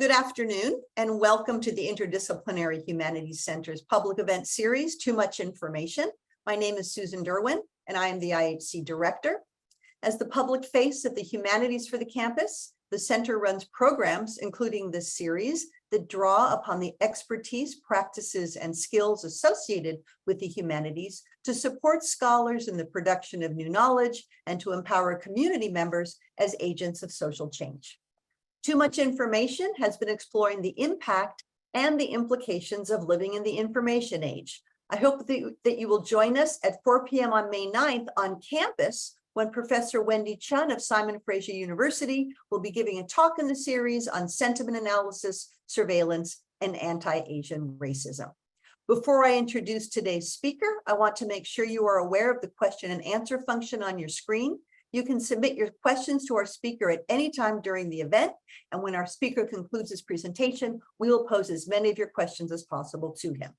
Good afternoon, and welcome to the Interdisciplinary Humanities Center's public event series, Too Much Information. My name is Susan Derwin, and I am the IHC Director. As the public face of the humanities for the campus, the center runs programs, including this series, that draw upon the expertise, practices, and skills associated with the humanities to support scholars in the production of new knowledge and to empower community members as agents of social change. Too Much Information has been exploring the impact and the implications of living in the information age. I hope that you will join us at 4 p.m. on May 9th on campus when Professor Wendy Chun of Simon Fraser University will be giving a talk in the series on sentiment analysis, surveillance, and anti-Asian racism. Before I introduce today's speaker, I want to make sure you are aware of the question and answer function on your screen. You can submit your questions to our speaker at any time during the event, and when our speaker concludes his presentation, we will pose as many of your questions as possible to him.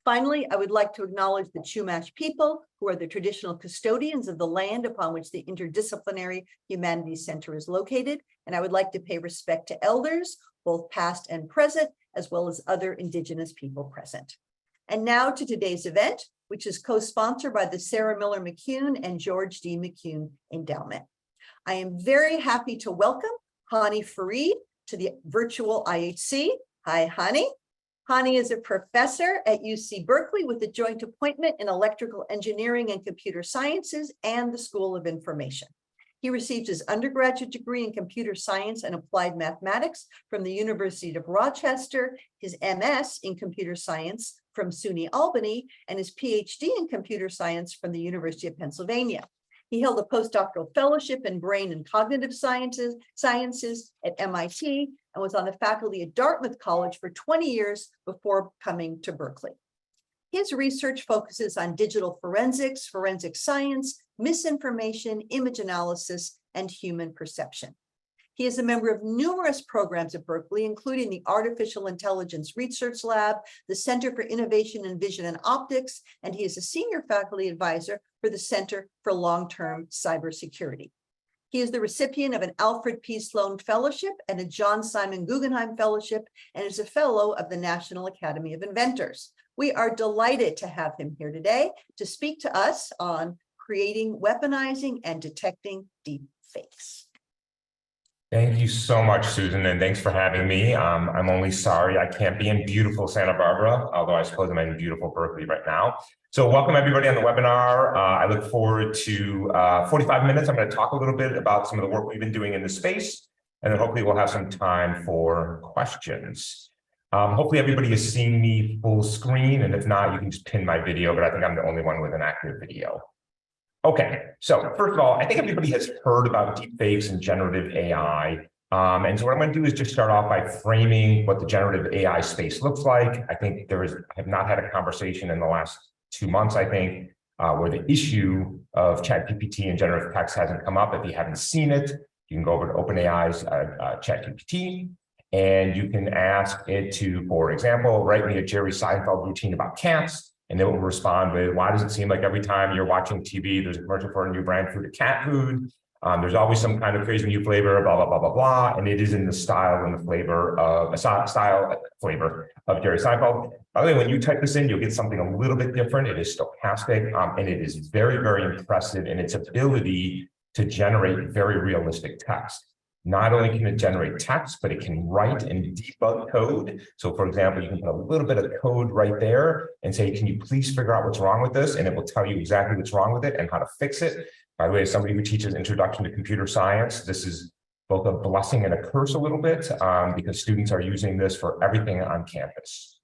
Finally, I would like to acknowledge the Chumash people, who are the traditional custodians of the land upon which the Interdisciplinary Humanities Center is located, and I would like to pay respect to elders, both past and present, as well as other Indigenous people present. And now to today's event, which is co-sponsored by the Sarah Miller McCune and George D. McCune Endowment. I am very happy to welcome Hany Farid to the virtual IHC. Hi, Hany. Hany is a professor at UC Berkeley with a joint appointment in electrical engineering and computer sciences and the School of Information. He received his undergraduate degree in computer science and applied mathematics from the University of Rochester, his MS in computer science from SUNY Albany, and his PhD in computer science from the University of Pennsylvania. He held a postdoctoral fellowship in brain and cognitive sciences at MIT and was on the faculty at Dartmouth College for 20 years before coming to Berkeley. His research focuses on digital forensics, forensic science, misinformation, image analysis, and human perception. He is a member of numerous programs at Berkeley, including the Artificial Intelligence Research Lab, the Center for Innovation in Vision and Optics, and he is a senior faculty advisor for the Center for Long-Term Cybersecurity. He is the recipient of an Alfred P. Sloan Fellowship and a John Simon Guggenheim Fellowship, and is a fellow of the National Academy of Inventors. We are delighted to have him here today to speak to us on creating, weaponizing, and detecting deep fakes. Thank you so much, Susan, and thanks for having me. I'm only sorry I can't be in beautiful Santa Barbara, although I suppose I'm in beautiful Berkeley right now. So welcome everybody on the webinar. I look forward to 45 minutes. I'm going to talk a little bit about some of the work we've been doing in this space, and then hopefully we'll have some time for questions. Hopefully everybody is seeing me full screen, and if not, you can just pin my video, but I think I'm the only one with an active video. Okay, so first of all, I think everybody has heard about deepfakes and generative AI. And so what I'm going to do is just start off by framing what the generative AI space looks like. I think I have not had a conversation in the last 2 months, I think, where the issue of ChatGPT and generative text hasn't come up. If you haven't seen it, you can go over to OpenAI's ChatGPT, and you can ask it to, for example, write me a Jerry Seinfeld routine about cats. And it will respond with, why does it seem like every time you're watching TV, there's a commercial for a new brand food or cat food? There's always some kind of crazy new flavor, blah, blah, blah, blah, blah. And it is in the style and the flavor of Jerry Seinfeld. By the way, when you type this in, you'll get something a little bit different. It is stochastic, and it is very, very impressive in its ability to generate very realistic text. Not only can it generate text, but it can write and debug code. So for example, you can put a little bit of code right there and say, can you please figure out what's wrong with this? And it will tell you exactly what's wrong with it and how to fix it. By the way, as somebody who teaches Introduction to Computer Science, this is both a blessing and a curse a little bit, because students are using this for everything on campus.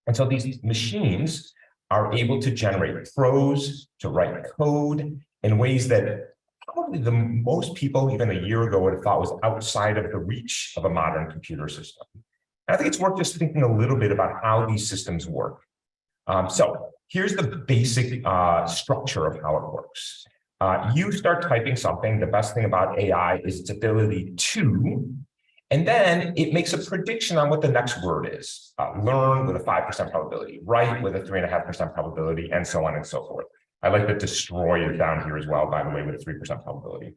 And so these machines are able to generate prose, to write code in ways that probably the most people even a year ago would have thought was outside of the reach of a modern computer system. And I think it's worth just thinking a little bit about how these systems work. So here's the basic structure of how it works. You start typing something. The best thing about AI is its ability to, and then it makes a prediction on what the next word is. Learn with a 5% probability, write with a 3.5% probability, and so on and so forth. I like the destroy is down here as well, by the way, with a 3% probability.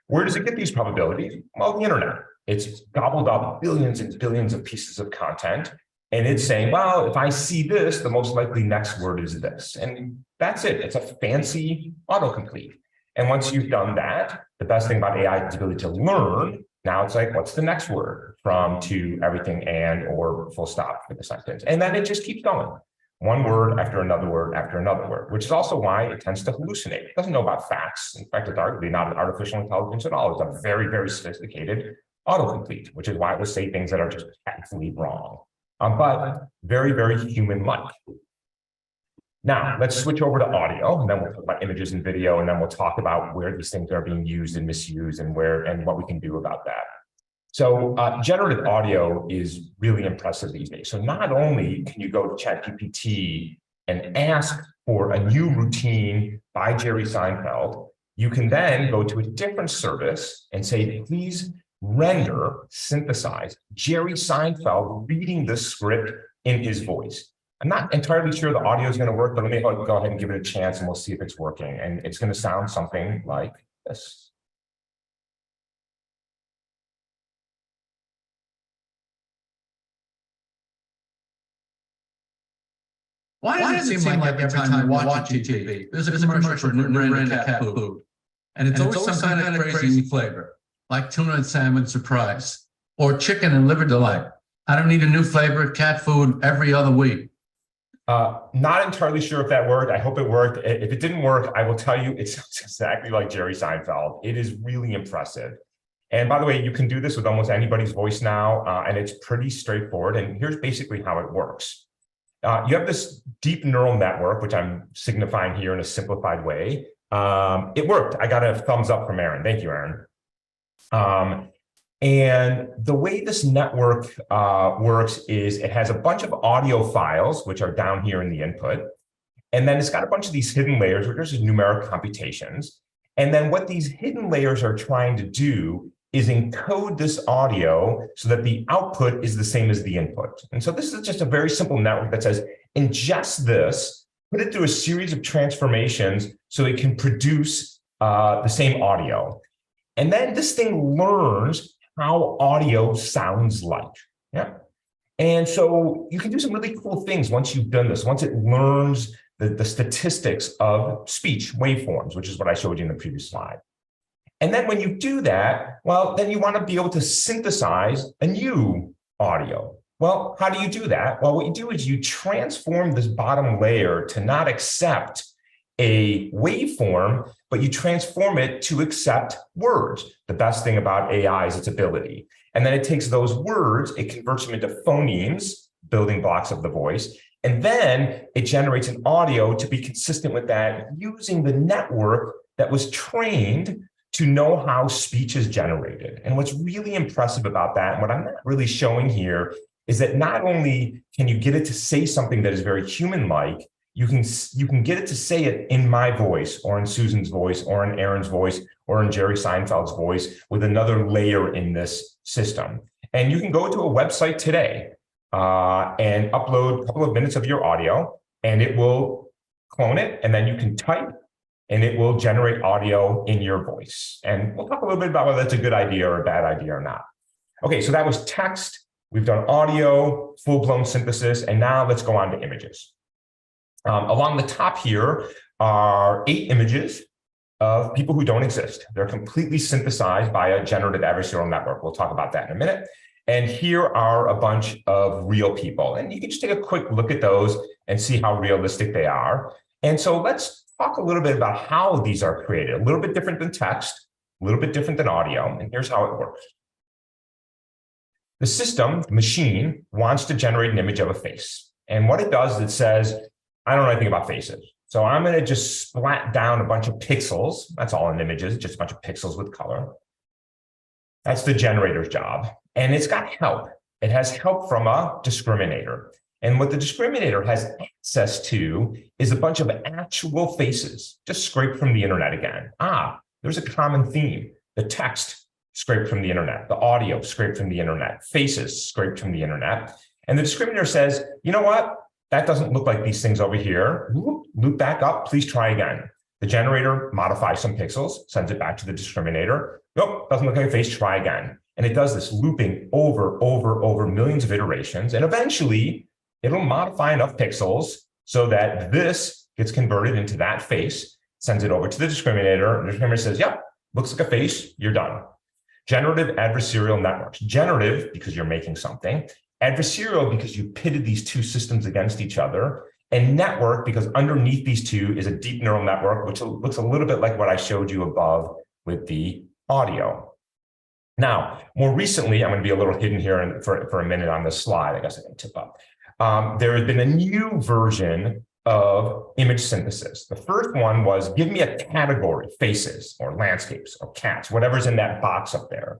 Where does it get these probabilities? Well, the internet. It's gobbled up billions and billions of pieces of content. And it's saying, well, if I see this, the most likely next word is this. And that's it. It's a fancy autocomplete. And once you've done that, the best thing about AI is its ability to learn. Now it's like, what's the next word from, to, everything, and, or full stop for the sentence. And then it just keeps going. One word after another word after another word, which is also why it tends to hallucinate. It doesn't know about facts. In fact, it's arguably not an artificial intelligence at all. It's a very, very sophisticated autocomplete, which is why it will say things that are just absolutely wrong, but very, very human-like. Now, let's switch over to audio, and then we'll talk about images and video, and then we'll talk about where these things are being used and misused and where and what we can do about that. So generative audio is really impressive these days. So not only can you go to ChatGPT and ask for a new routine by Jerry Seinfeld, you can then go to a different service and say, please render, synthesize Jerry Seinfeld reading the script in his voice. I'm not entirely sure the audio is going to work, but let me go ahead and give it a chance and we'll see if it's working. And it's going to sound something like this. Why does it seem like every time you watch TV, there's a commercial for new brand of cat food, and it's always some kind of crazy flavor, like tuna and salmon surprise, or chicken and liver delight. I don't need a new flavor of cat food every other week. Not entirely sure if that worked. I hope it worked. If it didn't work, I will tell you, it sounds exactly like Jerry Seinfeld. It is really impressive. And by the way, you can do this with almost anybody's voice now, and it's pretty straightforward. And here's basically how it works. You have this deep neural network, which I'm signifying here in a simplified way. It worked. I got a thumbs up from Aaron. Thank you, Aaron. And the way this network works is it has a bunch of audio files, which are down here in the input. And then it's got a bunch of these hidden layers, which are just numeric computations. And then what these hidden layers are trying to do is encode this audio so that the output is the same as the input. And so this is just a very simple network that says, ingest this, put it through a series of transformations so it can produce the same audio. And then this thing learns how audio sounds like. Yeah. And so you can do some really cool things once you've done this, once it learns the statistics of speech waveforms, which is what I showed you in the previous slide. And then when you do that, well, then you want to be able to synthesize a new audio. Well, how do you do that? Well, what you do is you transform this bottom layer to not accept a waveform, but you transform it to accept words. The best thing about AI is its ability. And then it takes those words, it converts them into phonemes, building blocks of the voice, and then it generates an audio to be consistent with that using the network that was trained to know how speech is generated. And what's really impressive about that, and what I'm not really showing here, is that not only can you get it to say something that is very human-like, you can get it to say it in my voice, or in Susan's voice, or in Aaron's voice, or in Jerry Seinfeld's voice, with another layer in this system. And you can go to a website today and upload a couple of minutes of your audio, and it will clone it, and then you can type, and it will generate audio in your voice. And we'll talk a little bit about whether that's a good idea or a bad idea or not. Okay, so that was text. We've done audio, full-blown synthesis, and now let's go on to images. Along the top here are 8 images of people who don't exist. They're completely synthesized by a generative adversarial network. We'll talk about that in a minute. And here are a bunch of real people. And you can just take a quick look at those and see how realistic they are. And so let's talk a little bit about how these are created. A little bit different than text, a little bit different than audio. And here's how it works. The system, the machine, wants to generate an image of a face. And what it does is it says, I don't know anything about faces. So I'm going to just splat down a bunch of pixels. That's all an image is, just a bunch of pixels with color. That's the generator's job. And it's got help. It has help from a discriminator. And what the discriminator has access to is a bunch of actual faces, just scraped from the internet again. There's a common theme. The text scraped from the internet, the audio scraped from the internet, faces scraped from the internet. And the discriminator says, you know what? That doesn't look like these things over here. Loop back up, please try again. The generator modifies some pixels, sends it back to the discriminator. Nope, doesn't look like a face, try again. And it does this looping over millions of iterations. And eventually, it'll modify enough pixels so that this gets converted into that face, sends it over to the discriminator, and the discriminator says, yep, looks like a face, you're done. Generative adversarial networks. Generative, because you're making something. Adversarial, because you pitted these two systems against each other. And network, because underneath these two is a deep neural network, which looks a little bit like what I showed you above with the audio. Now, more recently, I'm going to be a little hidden here for a minute on this slide. I guess I can tip up. There has been a new version of image synthesis. The first one was give me a category, faces or landscapes or cats, whatever's in that box up there.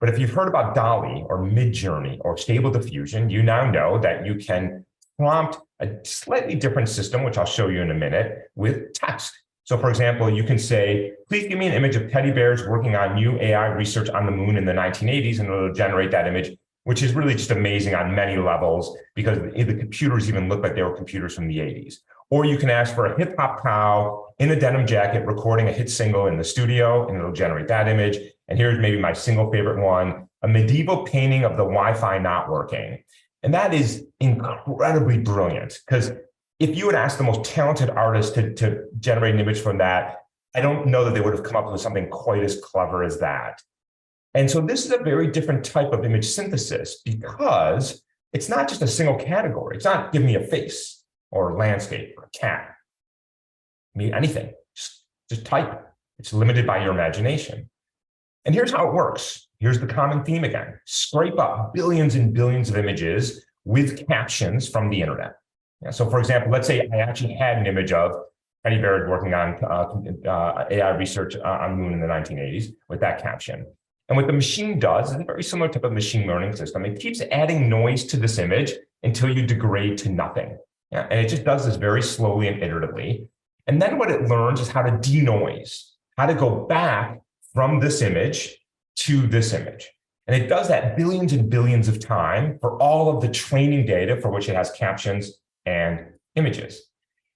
But if you've heard about DALL-E or Midjourney or Stable Diffusion, you now know that you can prompt a slightly different system, which I'll show you in a minute, with text. So for example, you can say, please give me an image of teddy bears working on new AI research on the moon in the 1980s, and it'll generate that image, which is really just amazing on many levels because the computers even look like they were computers from the 80s. Or you can ask for a hip hop cow in a denim jacket recording a hit single in the studio, and it'll generate that image. And here's maybe my single favorite one, a medieval painting of the Wi-Fi not working. And that is incredibly brilliant because if you had asked the most talented artist to generate an image from that, I don't know that they would have come up with something quite as clever as that. And so this is a very different type of image synthesis because it's not just a single category. It's not give me a face or a landscape or a cat. I mean, anything, just type. It's limited by your imagination. And here's how it works. Here's the common theme again. Scrape up billions and billions of images with captions from the internet. Yeah, so for example, let's say I actually had an image of Hany Farid working on AI research on the moon in the 1980s with that caption. And what the machine does is a very similar type of machine learning system. It keeps adding noise to this image until you degrade to nothing. Yeah, and it just does this very slowly and iteratively. And then what it learns is how to denoise, how to go back from this image to this image. And it does that billions and billions of times for all of the training data for which it has captions and images.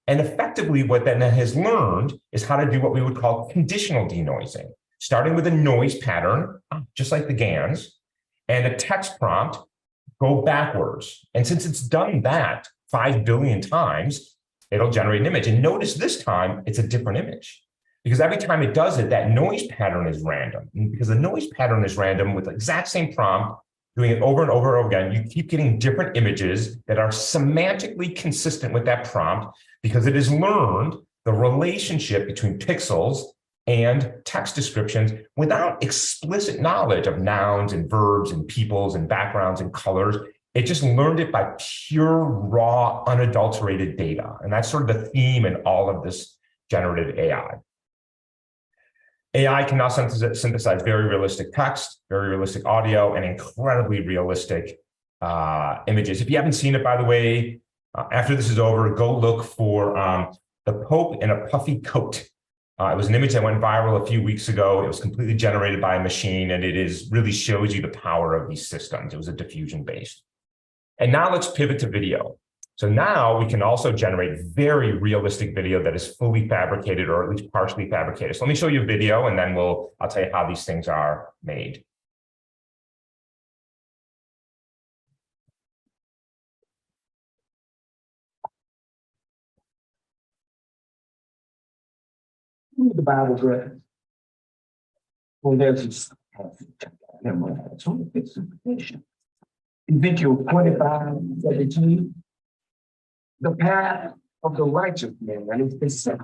And effectively, what that has learned is how to do what we would call conditional denoising, starting with a noise pattern, just like the GANs, and a text prompt, go backwards. And since it's done that 5 billion times, it'll generate an image. And notice this time, it's a different image. Because every time it does it, that noise pattern is random. And because the noise pattern is random with the exact same prompt, doing it over and over and over again, you keep getting different images that are semantically consistent with that prompt because it has learned the relationship between pixels and text descriptions without explicit knowledge of nouns and verbs and peoples and backgrounds and colors. It just learned it by pure, raw, unadulterated data. And that's sort of the theme in all of this generative AI. AI can now synthesize very realistic text, very realistic audio, and incredibly realistic images. If you haven't seen it, by the way, after this is over, go look for the Pope in a puffy coat. It was an image that went viral a few weeks ago. It was completely generated by a machine, and it really shows you the power of these systems. It was a diffusion-based. And now let's pivot to video. So now we can also generate very realistic video that is fully fabricated or at least partially fabricated. So let me show you a video and then I'll tell you how these things are made. The Bible read. Well, there's this Ezekiel 25:17. The path of the righteous man is beset.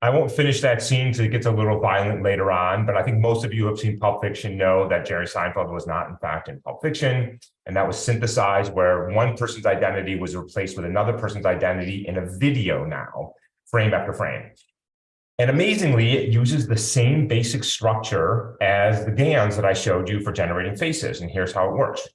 I won't finish that scene because it gets a little violent later on, but I think most of you who have seen Pulp Fiction know that Jerry Seinfeld was not, in fact, in Pulp Fiction, and that was synthesized where one person's identity was replaced with another person's identity in a video now, frame after frame. And amazingly, it uses the same basic structure as the GANs that I showed you for generating faces, and here's how it works.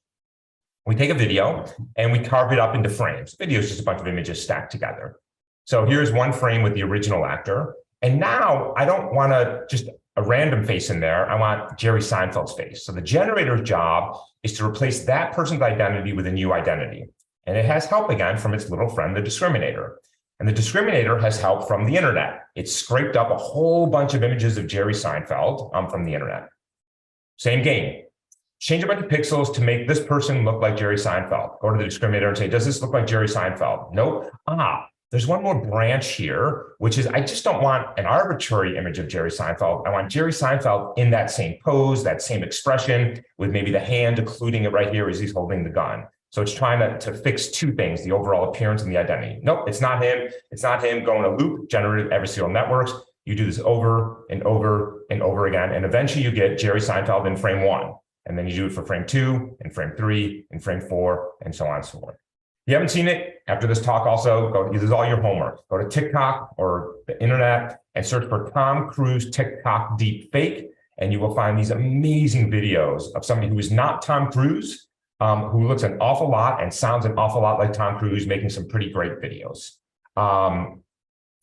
We take a video and we carve it up into frames. Video is just a bunch of images stacked together. So here's one frame with the original actor. And now I don't want just a random face in there. I want Jerry Seinfeld's face. So the generator's job is to replace that person's identity with a new identity. And it has help again from its little friend, the discriminator. And the discriminator has help from the internet. It scraped up a whole bunch of images of Jerry Seinfeld from the internet. Same game. change a bunch of pixels to make this person look like Jerry Seinfeld. Go to the discriminator and say, does this look like Jerry Seinfeld? Nope. There's one more branch here, which is I just don't want an arbitrary image of Jerry Seinfeld. I want Jerry Seinfeld in that same pose, that same expression, with maybe the hand occluding it right here as he's holding the gun. So it's trying to fix two things, the overall appearance and the identity. Nope, it's not him. It's not him. Go in a loop, generative adversarial networks. You do this over and over and over again. And eventually you get Jerry Seinfeld in frame 1. And then you do it for frame 2 and frame 3 and frame 4 and so on and so forth. If you haven't seen it, after this talk also, this is all your homework. Go to TikTok or the internet and search for Tom Cruise TikTok deep fake. And you will find these amazing videos of somebody who is not Tom Cruise, who looks an awful lot and sounds an awful lot like Tom Cruise, making some pretty great videos.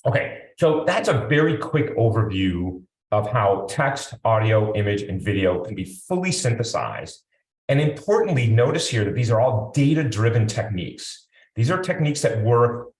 Okay, so that's a very quick overview of how text, audio, image, and video can be fully synthesized. And importantly, notice here that these are all data-driven techniques. These are techniques that work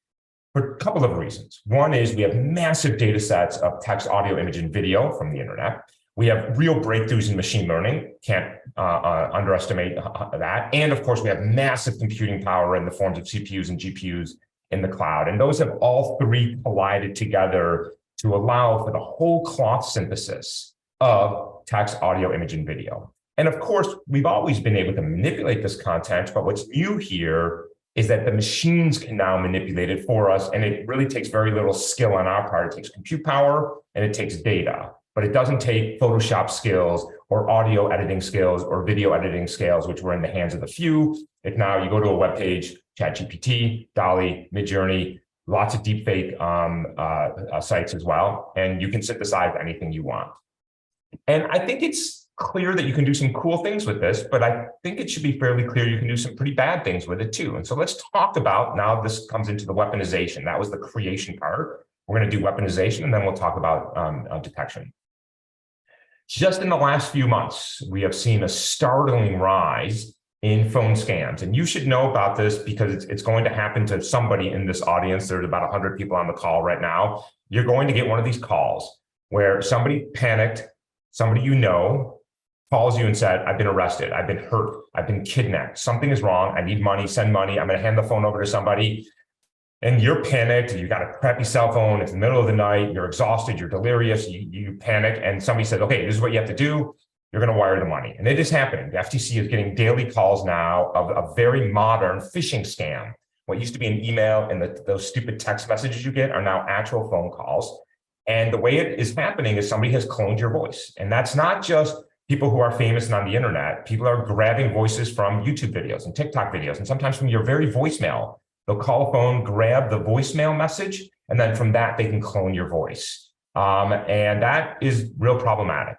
for a couple of reasons. One is we have massive data sets of text, audio, image, and video from the internet. We have real breakthroughs in machine learning, can't underestimate that. And of course, we have massive computing power in the forms of CPUs and GPUs in the cloud. And those have all three collided together to allow for the whole cloth synthesis of text, audio, image, and video. And of course, we've always been able to manipulate this content, but what's new here is that the machines can now manipulate it for us, and it really takes very little skill on our part. It takes compute power and it takes data, but it doesn't take Photoshop skills or audio editing skills or video editing skills, which were in the hands of the few. If now you go to a web page, ChatGPT, DALL-E, Midjourney, lots of deepfake sites as well, and you can synthesize anything you want. And I think it's clear that you can do some cool things with this, but I think it should be fairly clear you can do some pretty bad things with it too. And so let's talk about, now this comes into the weaponization. That was the creation part. We're going to do weaponization, and then we'll talk about detection. Just in the last few months, we have seen a startling rise in phone scams. And you should know about this because it's going to happen to somebody in this audience. There's about 100 people on the call right now. You're going to get one of these calls where somebody panicked, somebody you know, calls you and said, I've been arrested, I've been hurt, I've been kidnapped, something is wrong, I need money, send money, I'm gonna hand the phone over to somebody. And you're panicked, you got a crappy cell phone, it's the middle of the night, you're exhausted, you're delirious, you panic, and somebody says, okay, this is what you have to do, you're gonna wire the money. And it is happening. The FTC is getting daily calls now of a very modern phishing scam. What used to be an email and those stupid text messages you get are now actual phone calls. And the way it is happening is somebody has cloned your voice. And that's not just people who are famous and on the internet. People are grabbing voices from YouTube videos and TikTok videos, and sometimes from your very voicemail. They'll call a phone, grab the voicemail message, and then from that, they can clone your voice. And that is real problematic.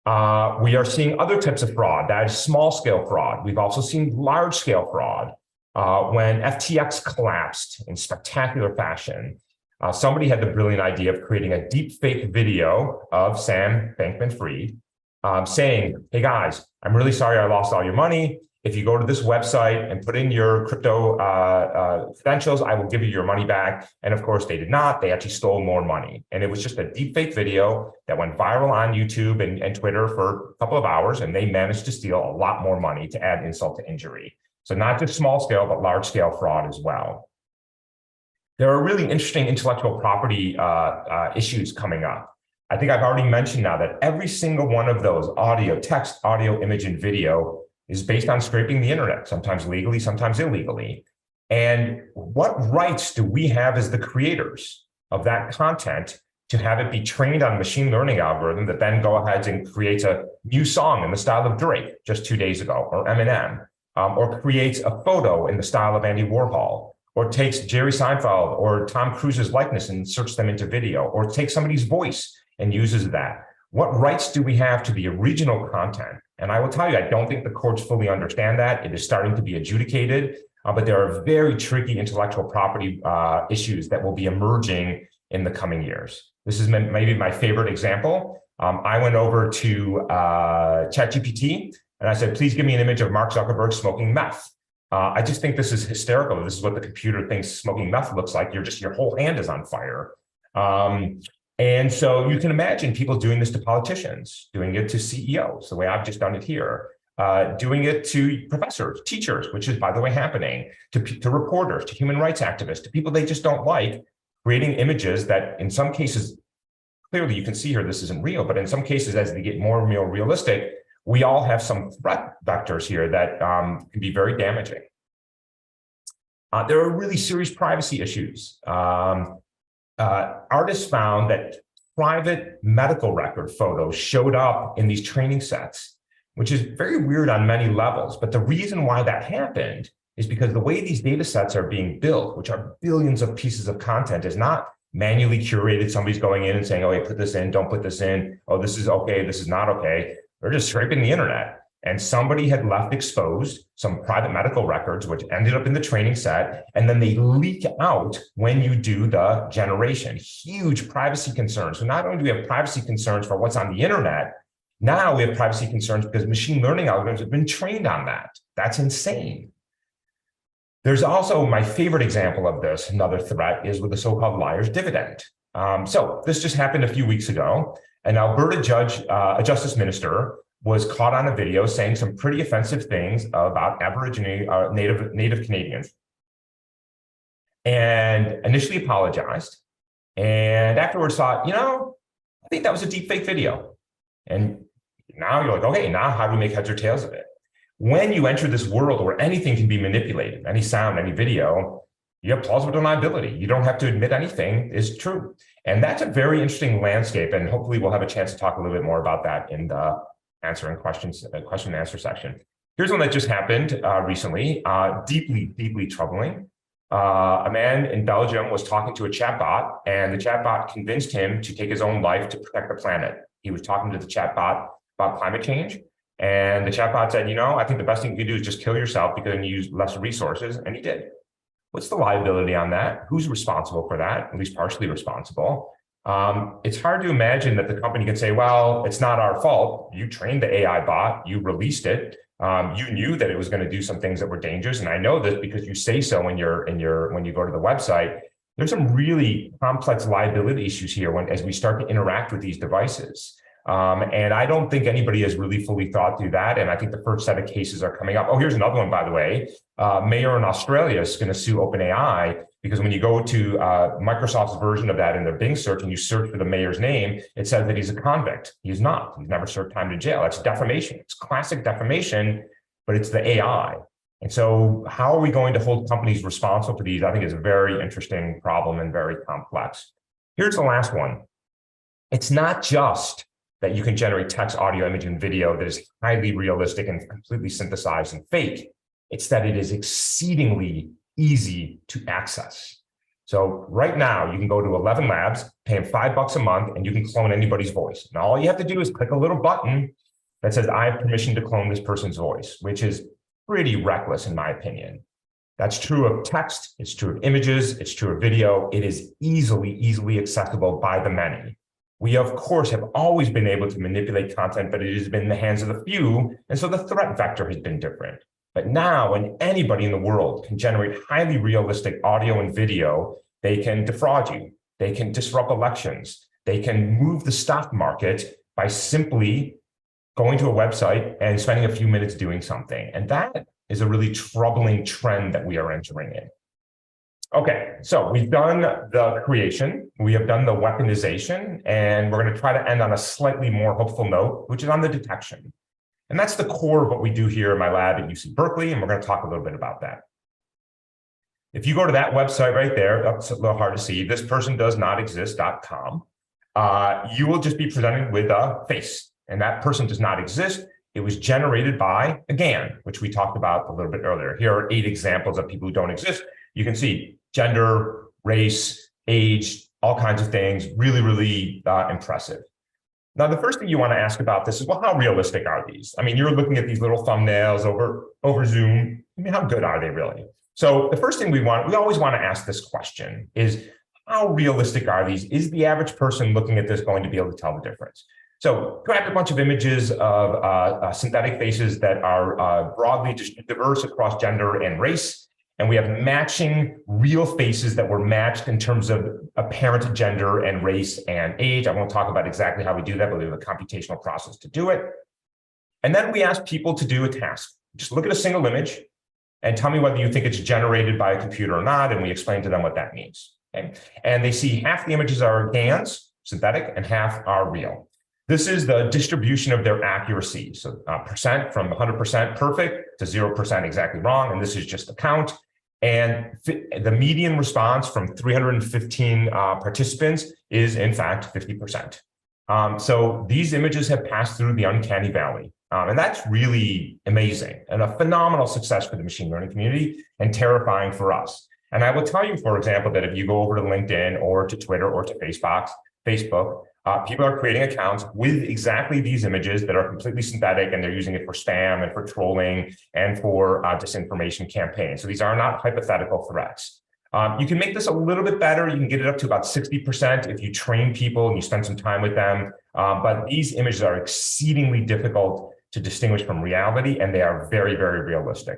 We are seeing other types of fraud. That is small-scale fraud. We've also seen large-scale fraud. When FTX collapsed in spectacular fashion, somebody had the brilliant idea of creating a deep fake video of Sam Bankman-Fried saying, hey guys, I'm really sorry I lost all your money. If you go to this website and put in your crypto credentials, I will give you your money back. And of course they did not, they actually stole more money. And it was just a deepfake video that went viral on YouTube and Twitter for a couple of hours, and they managed to steal a lot more money to add insult to injury. So not just small scale, but large scale fraud as well. There are really interesting intellectual property issues coming up. I think I've already mentioned now that every single one of those, audio, text, audio, image, and video, is based on scraping the internet, sometimes legally, sometimes illegally. And what rights do we have as the creators of that content to have it be trained on a machine learning algorithm that then go ahead and creates a new song in the style of Drake just 2 days ago, or Eminem, or creates a photo in the style of Andy Warhol, or takes Jerry Seinfeld or Tom Cruise's likeness and inserts them into video, or takes somebody's voice and uses that? What rights do we have to the original content? And I will tell you, I don't think the courts fully understand that. It is starting to be adjudicated, but there are very tricky intellectual property issues that will be emerging in the coming years. This is maybe my favorite example. I went over to ChatGPT and I said, please give me an image of Mark Zuckerberg smoking meth. I just think this is hysterical. This is what the computer thinks smoking meth looks like. Your whole hand is on fire. And so you can imagine people doing this to politicians, doing it to CEOs, the way I've just done it here. doing it to professors, teachers, which is, by the way, happening, to reporters, to human rights activists, to people they just don't like, creating images that in some cases, clearly you can see here this isn't real, but in some cases, as they get more and more realistic, we all have some threat vectors here that can be very damaging. There are really serious privacy issues. Artists found that private medical record photos showed up in these training sets, which is very weird on many levels. But the reason why that happened is because the way these data sets are being built, which are billions of pieces of content, is not manually curated. Somebody's going in and saying, oh, hey, put this in, don't put this in. Oh, this is okay, this is not okay. They're just scraping the internet. And somebody had left exposed some private medical records, which ended up in the training set. And then they leak out when you do the generation. Huge privacy concerns. So not only do we have privacy concerns for what's on the internet, now we have privacy concerns because machine learning algorithms have been trained on that. That's insane. There's also my favorite example of this, another threat, is with the so-called liar's dividend. So this just happened a few weeks ago. An Alberta judge, a justice minister, was caught on a video saying some pretty offensive things about Aboriginal Native Canadians, and initially apologized, and afterwards thought, you know, I think that was a deepfake video. And now you're like, okay, now how do we make heads or tails of it? When you enter this world where anything can be manipulated, any sound, any video, you have plausible deniability. You don't have to admit anything is true. And that's a very interesting landscape. And hopefully we'll have a chance to talk a little bit more about that in the answering questions, question and answer section. Here's one that just happened recently, deeply troubling. A man in Belgium was talking to a chatbot, and the chatbot convinced him to take his own life to protect the planet. He was talking to the chatbot about climate change, and the chatbot said, you know, I think the best thing you can do is just kill yourself because then you use less resources, and he did. What's the liability on that? Who's responsible for that? At least partially responsible. It's hard to imagine that the company can say, well, it's not our fault. You trained the AI bot, you released it. You knew that it was going to do some things that were dangerous. And I know this because you say so when you go to the website. There's some really complex liability issues here as we start to interact with these devices. And I don't think anybody has really fully thought through that. And I think the first set of cases are coming up. Oh, here's another one, by the way. Mayor in Australia is going to sue OpenAI because when you go to Microsoft's version of that in their Bing search and you search for the mayor's name, it says that he's a convict. He's not. He's never served time in jail. That's defamation. It's classic defamation, but it's the AI. And so how are we going to hold companies responsible for these? I think is a very interesting problem and very complex. Here's the last one. It's not just that you can generate text, audio, image, and video that is highly realistic and completely synthesized and fake. It's that it is exceedingly easy to access. So right now, you can go to 11 Labs, pay them $5 a month, and you can clone anybody's voice. And all you have to do is click a little button that says, I have permission to clone this person's voice, which is pretty reckless, in my opinion. That's true of text, it's true of images, it's true of video. It is easily accessible by the many. We, of course, have always been able to manipulate content, but it has been in the hands of the few, and so the threat vector has been different. But now, when anybody in the world can generate highly realistic audio and video, they can defraud you, they can disrupt elections, they can move the stock market by simply going to a website and spending a few minutes doing something. And that is a really troubling trend that we are entering in. Okay, so we've done the creation, we have done the weaponization, and we're going to try to end on a slightly more hopeful note, which is on the detection. And that's the core of what we do here in my lab at UC Berkeley, and we're going to talk a little bit about that. If you go to that website right there, that's a little hard to see, thispersondoesnotexist.com, you will just be presented with a face, and that person does not exist. It was generated by a GAN, which we talked about a little bit earlier. Here are 8 examples of people who don't exist. You can see gender, race, age, all kinds of things, really impressive. Now, the first thing you want to ask about this is, well, how realistic are these? I mean, you're looking at these little thumbnails over Zoom. I mean, how good are they really? So the first thing we always want to ask this question is, how realistic are these? Is the average person looking at this going to be able to tell the difference? So grabbed a bunch of images of synthetic faces that are broadly diverse across gender and race. And we have matching real faces that were matched in terms of apparent gender and race and age. I won't talk about exactly how we do that, but we have a computational process to do it. And then we ask people to do a task. Just look at a single image and tell me whether you think it's generated by a computer or not, and we explain to them what that means. Okay? And they see half the images are GANs, synthetic, and half are real. This is the distribution of their accuracy. So percent from 100% perfect to 0% exactly wrong, and this is just a count. And the median response from 315 participants is, in fact, 50%. So these images have passed through the uncanny valley. And that's really amazing and a phenomenal success for the machine learning community and terrifying for us. And I will tell you, for example, that if you go over to LinkedIn or to Twitter or to Facebook, people are creating accounts with exactly these images that are completely synthetic, and they're using it for spam and for trolling and for disinformation campaigns. So these are not hypothetical threats. You can make this a little bit better. You can get it up to about 60% if you train people and you spend some time with them. But these images are exceedingly difficult to distinguish from reality, and they are very, very realistic.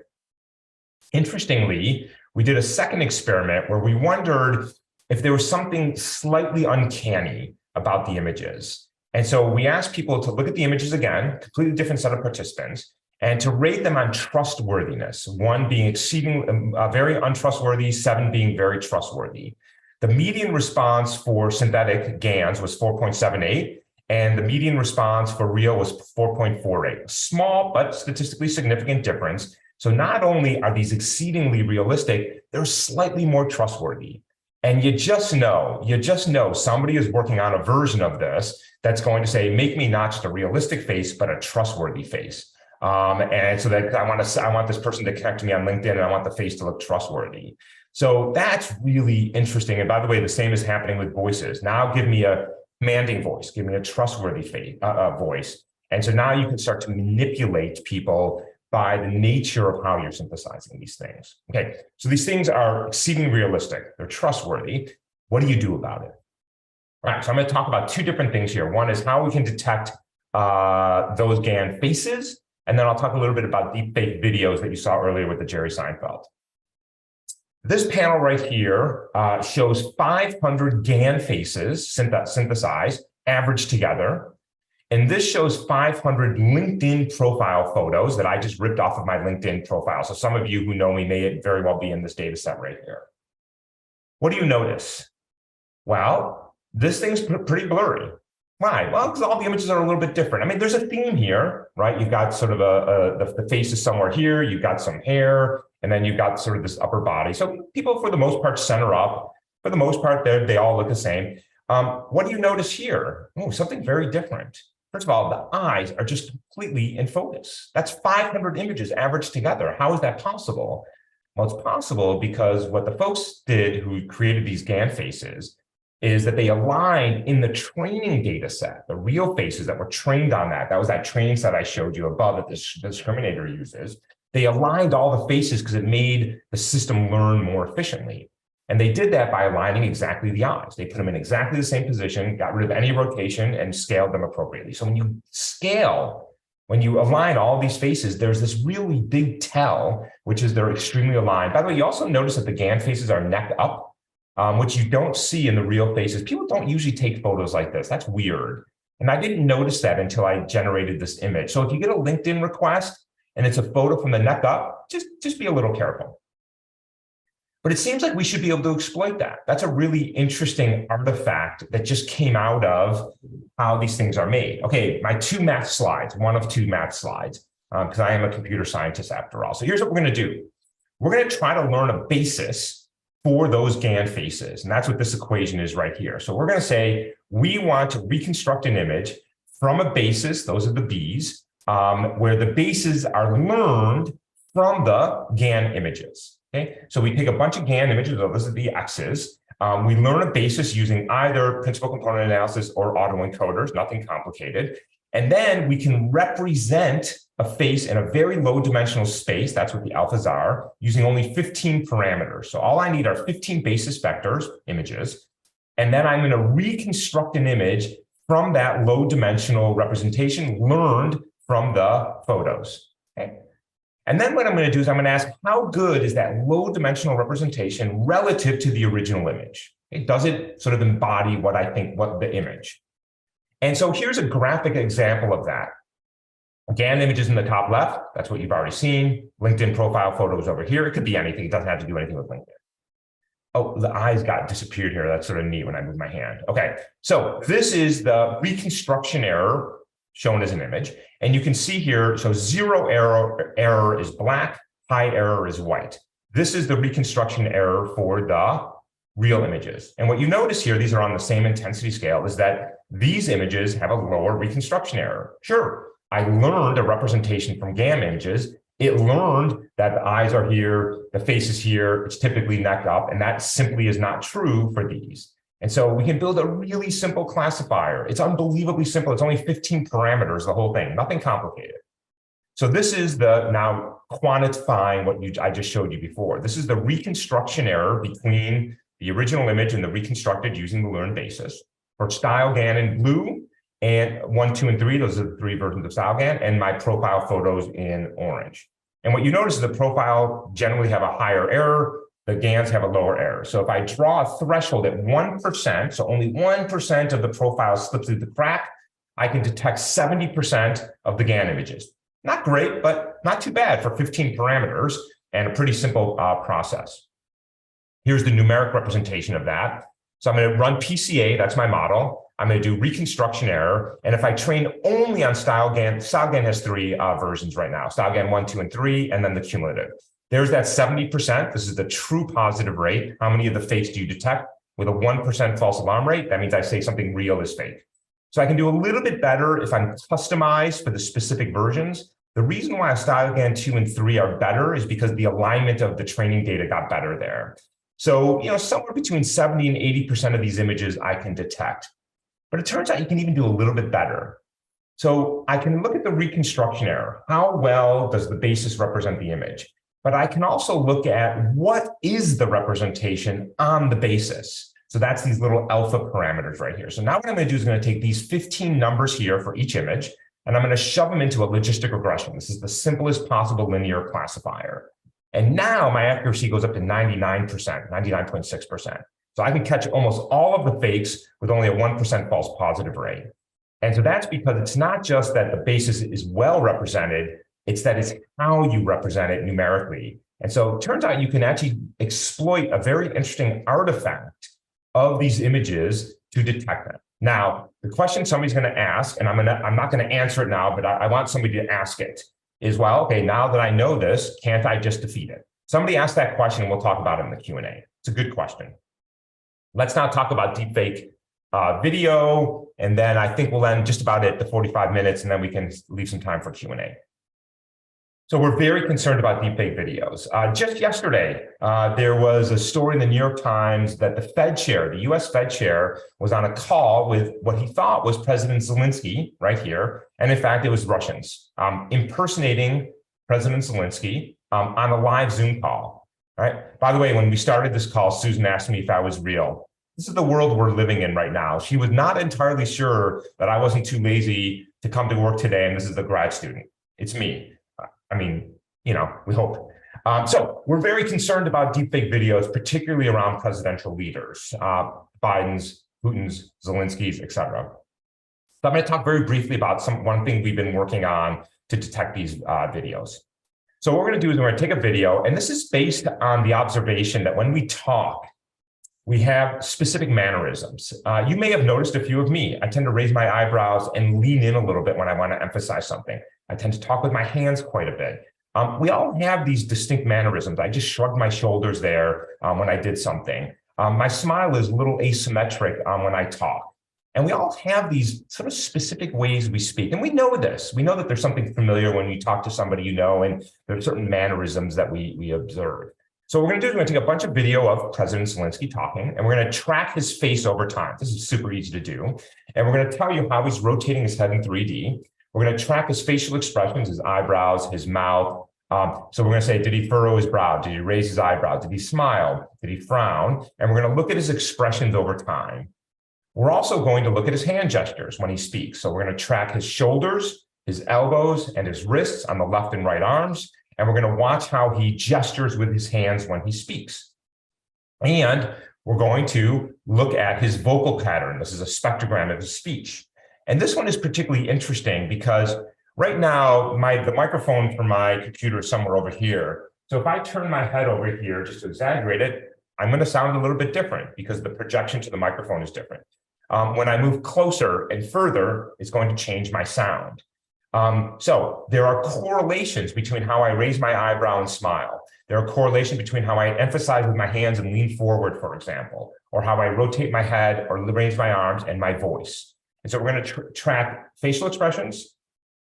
Interestingly, we did a second experiment where we wondered if there was something slightly uncanny about the images. And so we asked people to look at the images again, completely different set of participants, and to rate them on trustworthiness, 1 being very untrustworthy, 7 being very trustworthy. The median response for synthetic GANs was 4.78, and the median response for real was 4.48. A small but statistically significant difference. So not only are these exceedingly realistic, they're slightly more trustworthy. And you just know somebody is working on a version of this that's going to say, make me not just a realistic face, but a trustworthy face. And so that I want this person to connect to me on LinkedIn, and I want the face to look trustworthy. So that's really interesting. And by the way, the same is happening with voices. Now give me a commanding voice, give me a trustworthy voice. And so now you can start to manipulate people by the nature of how you're synthesizing these things. Okay, so these things are exceedingly realistic. They're trustworthy. What do you do about it? All right, so I'm going to talk about 2 different things here. One is how we can detect those GAN faces, and then I'll talk a little bit about deepfake videos that you saw earlier with the Jerry Seinfeld. This panel right here shows 500 GAN faces synthesized, averaged together. And this shows 500 LinkedIn profile photos that I just ripped off of my LinkedIn profile. So some of you who know me may very well be in this data set right here. What do you notice? Well, this thing's pretty blurry. Why? Well, because all the images are a little bit different. I mean, there's a theme here, right? You've got sort of the face is somewhere here, you've got some hair, and then you've got sort of this upper body. So people, for the most part, center up. For the most part, they all look the same. What do you notice here? Oh, something very different. First of all, the eyes are just completely in focus. That's 500 images averaged together. How is that possible? Well, it's possible because what the folks did who created these GAN faces is that they aligned in the training data set, the real faces that were trained on that. That was that training set I showed you above that the discriminator uses. They aligned all the faces because it made the system learn more efficiently. And they did that by aligning exactly the eyes. They put them in exactly the same position, got rid of any rotation, and scaled them appropriately. So when you scale, when you align all these faces, there's this really big tell, which is they're extremely aligned. By the way, you also notice that the GAN faces are neck up, which you don't see in the real faces. People don't usually take photos like this. That's weird. And I didn't notice that until I generated this image. So if you get a LinkedIn request and it's a photo from the neck up, just be a little careful. But it seems like we should be able to exploit that. That's a really interesting artifact that just came out of how these things are made. Okay, my 2 math slides, 1 of 2 math slides, because I am a computer scientist after all. So here's what we're going to do. We're going to try to learn a basis for those GAN faces. And that's what this equation is right here. So we're going to say we want to reconstruct an image from a basis, those are the B's, where the bases are learned from the GAN images. Okay, so we take a bunch of GAN images, those are the X's. We learn a basis using either principal component analysis or autoencoders, nothing complicated. And then we can represent a face in a very low dimensional space, that's what the alphas are, using only 15 parameters. So all I need are 15 basis vectors, images, and then I'm going to reconstruct an image from that low dimensional representation learned from the photos. Okay. And then what I'm going to do is I'm going to ask, how good is that low dimensional representation relative to the original image? Does it sort of embody what the image? And so here's a graphic example of that. GAN images in the top left, that's what you've already seen. LinkedIn profile photos over here. It could be anything. It doesn't have to do anything with LinkedIn. Oh, the eyes got disappeared here. That's sort of neat when I move my hand. Okay, so this is the reconstruction error shown as an image. And you can see here, so 0 error is black, high error is white. This is the reconstruction error for the real images. And what you notice here, these are on the same intensity scale, is that these images have a lower reconstruction error. Sure, I learned a representation from GAN images. It learned that the eyes are here, the face is here, it's typically neck up, and that simply is not true for these. And so we can build a really simple classifier. It's unbelievably simple. It's only 15 parameters, the whole thing, nothing complicated. So this is the now quantifying what I just showed you before. This is the reconstruction error between the original image and the reconstructed using the learned basis. For style GAN in blue, and 1, 2, and 3, those are the 3 versions of style GAN, and my profile photos in orange. And what you notice is the profile generally have a higher error, the GANs have a lower error. So if I draw a threshold at 1%, so only 1% of the profile slips through the crack, I can detect 70% of the GAN images. Not great, but not too bad for 15 parameters and a pretty simple process. Here's the numeric representation of that. So I'm going to run PCA, that's my model. I'm going to do reconstruction error. And if I train only on style GAN has 3 versions right now, style GAN 1, 2, and 3, and then the cumulative. There's that 70%. This is the true positive rate. How many of the fakes do you detect? With a 1% false alarm rate, that means I say something real is fake. So I can do a little bit better if I'm customized for the specific versions. The reason why style GAN 2 and 3 are better is because the alignment of the training data got better there. So, somewhere between 70 and 80% of these images I can detect. But it turns out you can even do a little bit better. So I can look at the reconstruction error. How well does the basis represent the image? But I can also look at what is the representation on the basis. So that's these little alpha parameters right here. So now what I'm going to do is I'm going to take these 15 numbers here for each image, and I'm going to shove them into a logistic regression. This is the simplest possible linear classifier. And now my accuracy goes up to 99%, 99.6%. So I can catch almost all of the fakes with only a 1% false positive rate. And so that's because it's not just that the basis is well represented, it's that it's how you represent it numerically. And so it turns out you can actually exploit a very interesting artifact of these images to detect them. Now, the question somebody's going to ask, and I'm not going to answer it now, but I want somebody to ask it, is, well, okay, now that I know this, can't I just defeat it? Somebody asked that question, and we'll talk about it in the Q&A. It's a good question. Let's now talk about deepfake video, and then I think we'll end just about at the 45 minutes, and then we can leave some time for Q&A. So we're very concerned about deepfake videos. Just yesterday, there was a story in the New York Times that the Fed chair, the US Fed chair, was on a call with what he thought was President Zelensky right here. And in fact, it was Russians impersonating President Zelensky on a live Zoom call. Right? By the way, when we started this call, Susan asked me if I was real. This is the world we're living in right now. She was not entirely sure that I wasn't too lazy to come to work today, and this is the grad student. It's me. I mean, we hope. So we're very concerned about deepfake videos, particularly around presidential leaders, Biden's, Putin's, Zelensky's, et cetera. So I'm going to talk very briefly about one thing we've been working on to detect these videos. So what we're going to do is we're going to take a video, and this is based on the observation that when we talk, we have specific mannerisms. You may have noticed a few of me. I tend to raise my eyebrows and lean in a little bit when I want to emphasize something. I tend to talk with my hands quite a bit. We all have these distinct mannerisms. I just shrugged my shoulders there when I did something. My smile is a little asymmetric when I talk. And we all have these sort of specific ways we speak. And we know this. We know that there's something familiar when you talk to somebody and there are certain mannerisms that we observe. So what we're going to do is we're going to take a bunch of video of President Zelensky talking, and we're going to track his face over time. This is super easy to do. And we're going to tell you how he's rotating his head in 3D. We're going to track his facial expressions, his eyebrows, his mouth. So we're going to say, did he furrow his brow? Did he raise his eyebrow? Did he smile? Did he frown? And we're going to look at his expressions over time. We're also going to look at his hand gestures when he speaks. So we're going to track his shoulders, his elbows, and his wrists on the left and right arms. And we're going to watch how he gestures with his hands when he speaks. And we're going to look at his vocal pattern. This is a spectrogram of his speech. And this one is particularly interesting because right now, the microphone for my computer is somewhere over here. So if I turn my head over here, just to exaggerate it, I'm going to sound a little bit different because the projection to the microphone is different. When I move closer and further, it's going to change my sound. So there are correlations between how I raise my eyebrow and smile. There are correlations between how I emphasize with my hands and lean forward, for example, or how I rotate my head or raise my arms and my voice. And so we're going to track facial expressions,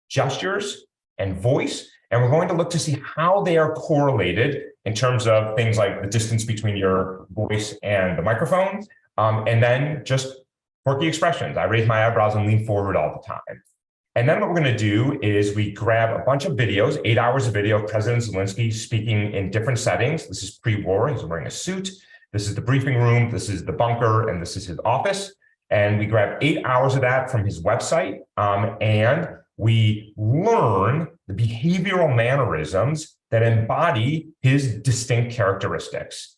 gestures, and voice. And we're going to look to see how they are correlated in terms of things like the distance between your voice and the microphone. And then just quirky expressions. I raise my eyebrows and lean forward all the time. And then what we're going to do is we grab a bunch of videos, 8 hours of video of President Zelensky speaking in different settings. This is pre-war. He's wearing a suit. This is the briefing room. This is the bunker. And this is his office. And we grab 8 hours of that from his website. And we learn the behavioral mannerisms that embody his distinct characteristics.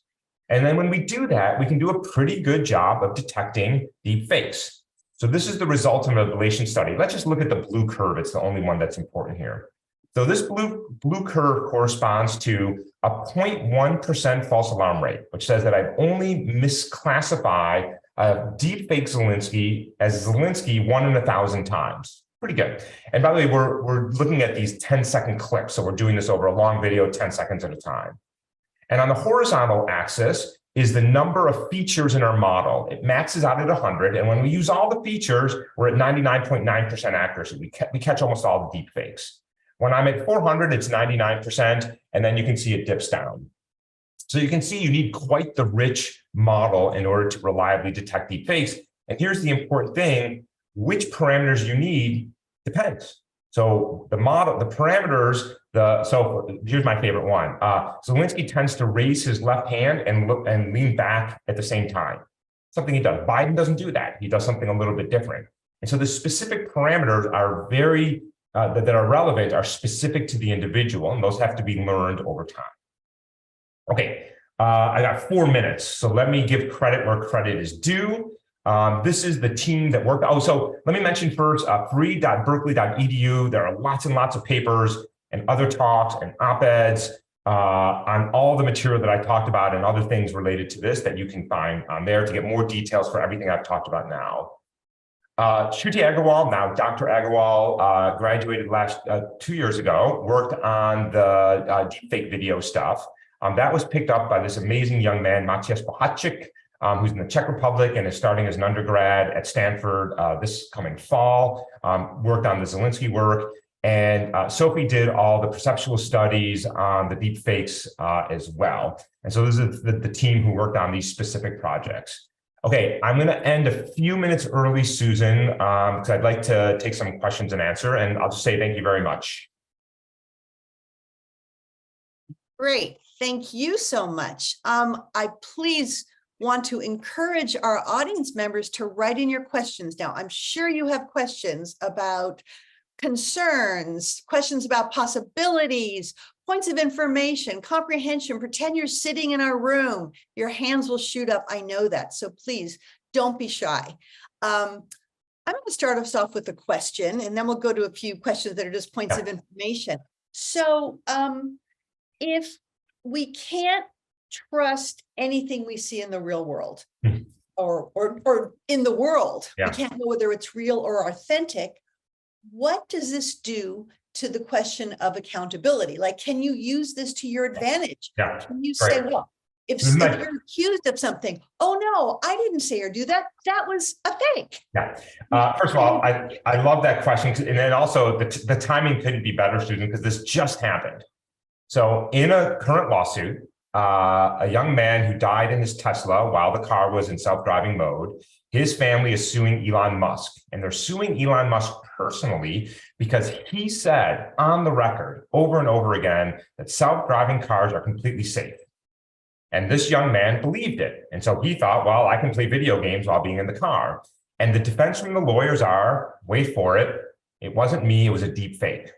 And then when we do that, we can do a pretty good job of detecting deep fakes. So this is the result of a relation study. Let's just look at the blue curve. It's the only one that's important here. So this blue curve corresponds to a 0.1% false alarm rate, which says that I've only misclassified a deep fake Zelensky as Zelensky 1 in 1,000 times. Pretty good. And by the way, we're looking at these 10-second clips. So we're doing this over a long video, 10 seconds at a time. And on the horizontal axis is the number of features in our model. It maxes out at 100. And when we use all the features, we're at 99.9% accuracy. We catch almost all the deep fakes. When I'm at 400, it's 99%. And then you can see it dips down. So you can see you need quite the rich model in order to reliably detect deep fakes. And here's the important thing. Which parameters you need depends. So the model, the parameters, so here's my favorite one. Zelensky tends to raise his left hand and lean back at the same time. Something he does. Biden doesn't do that. He does something a little bit different. And so the specific parameters are very, that are relevant are specific to the individual, and those have to be learned over time. Okay, I got 4 minutes, so let me give credit where credit is due. This is the team that worked. Oh, so let me mention first, free.berkeley.edu. There are lots and lots of papers and other talks and op-eds on all the material that I talked about and other things related to this that you can find on there to get more details for everything I've talked about now. Shruti Agarwal, now Dr. Agarwal, graduated 2 years ago, worked on the deepfake video stuff. That was picked up by this amazing young man, Maciej Bohatczyk, who's in the Czech Republic and is starting as an undergrad at Stanford this coming fall, worked on the Zelensky work. And Sophie did all the perceptual studies on the deep fakes as well. And so this is the team who worked on these specific projects. Okay, I'm going to end a few minutes early, Susan, because I'd like to take some questions and answer, and I'll just say thank you very much. Great, thank you so much. I please want to encourage our audience members to write in your questions now. I'm sure you have questions about concerns, questions about possibilities, points of information, comprehension. Pretend you're sitting in our room. Your hands will shoot up. I know that. So please don't be shy. I'm going to start us off with a question, and then we'll go to a few questions that are just points of information. So if we can't trust anything we see in the real world or in the world, we can't know whether it's real or authentic. What does this do to the question of accountability? Like, can you use this to your advantage? Can you say, well, if you're accused of something, oh no, I didn't say or do that. That was a fake. First of all, I love that question. And then also the timing couldn't be better, Susan, because this just happened. So in a current lawsuit, a young man who died in his Tesla while the car was in self-driving mode, his family is suing Elon Musk, and they're suing Elon Musk personally because he said on the record over and over again that self-driving cars are completely safe. And this young man believed it. And so he thought, well, I can play video games while being in the car. And the defense from the lawyers are, wait for it, it wasn't me, it was a deep fake.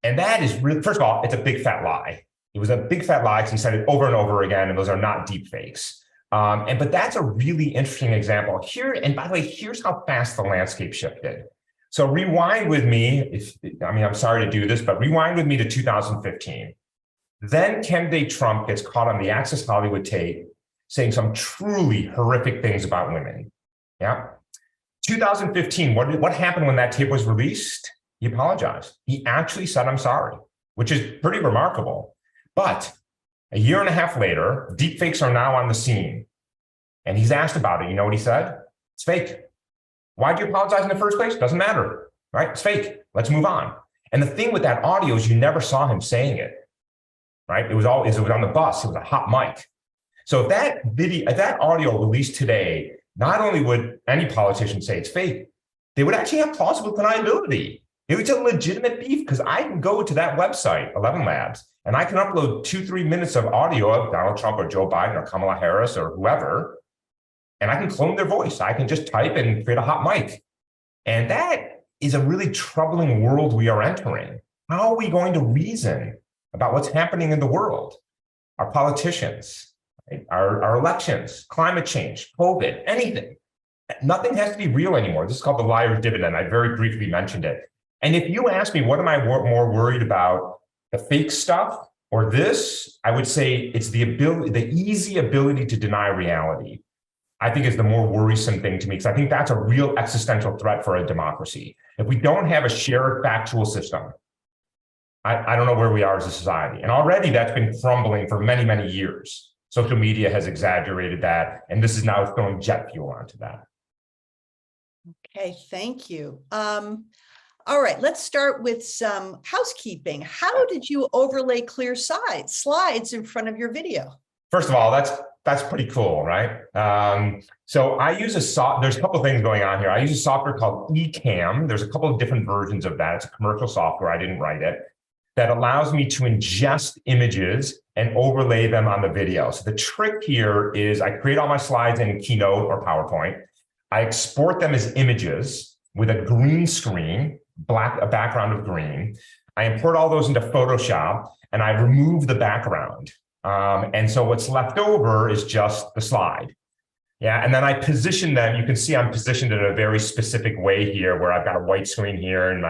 And that is really, first of all, it's a big fat lie. It was a big fat lie because he said it over and over again, and those are not deep fakes. But that's a really interesting example here. And by the way, here's how fast the landscape shifted. So rewind with me, I'm sorry to do this, but rewind with me to 2015. Then candidate Trump gets caught on the Access Hollywood tape saying some truly horrific things about women. Yeah. 2015, what happened when that tape was released? He apologized. He actually said, I'm sorry, which is pretty remarkable. But a year and a half later, deepfakes are now on the scene. And he's asked about it. You know what he said? It's fake. Why'd you apologize in the first place? Doesn't matter, right? It's fake. Let's move on. And the thing with that audio is you never saw him saying it, right? It was on the bus. It was a hot mic. So if that audio released today, not only would any politician say it's fake, they would actually have plausible deniability. It was a legitimate beef because I can go to that website, 11 Labs, and I can upload 2-3 minutes of audio of Donald Trump or Joe Biden or Kamala Harris or whoever, and I can clone their voice. I can just type and create a hot mic. And that is a really troubling world we are entering. How are we going to reason about what's happening in the world? Our politicians, right? Our elections, climate change, COVID, anything. Nothing has to be real anymore. This is called the liar's dividend. I very briefly mentioned it. And if you ask me, what am I more worried about, the fake stuff or this? I would say it's the easy ability to deny reality. I think is the more worrisome thing to me, because I think that's a real existential threat for a democracy. If we don't have a shared factual system, I don't know where we are as a society. And already that's been crumbling for many, many years. Social media has exaggerated that, and this is now throwing jet fuel onto that. Okay, thank you. All right, let's start with some housekeeping. How did you overlay clear slides in front of your video? First of all, that's pretty cool, right? So I use there's a couple of things going on here. I use a software called Ecamm. There's a couple of different versions of that. It's a commercial software. I didn't write it. That allows me to ingest images and overlay them on the video. So the trick here is I create all my slides in Keynote or PowerPoint. I export them as images with a green screen, a background of green. I import all those into Photoshop and I remove the background. And so what's left over is just the slide. Yeah, and then I position them. You can see I'm positioned in a very specific way here where I've got a white screen here and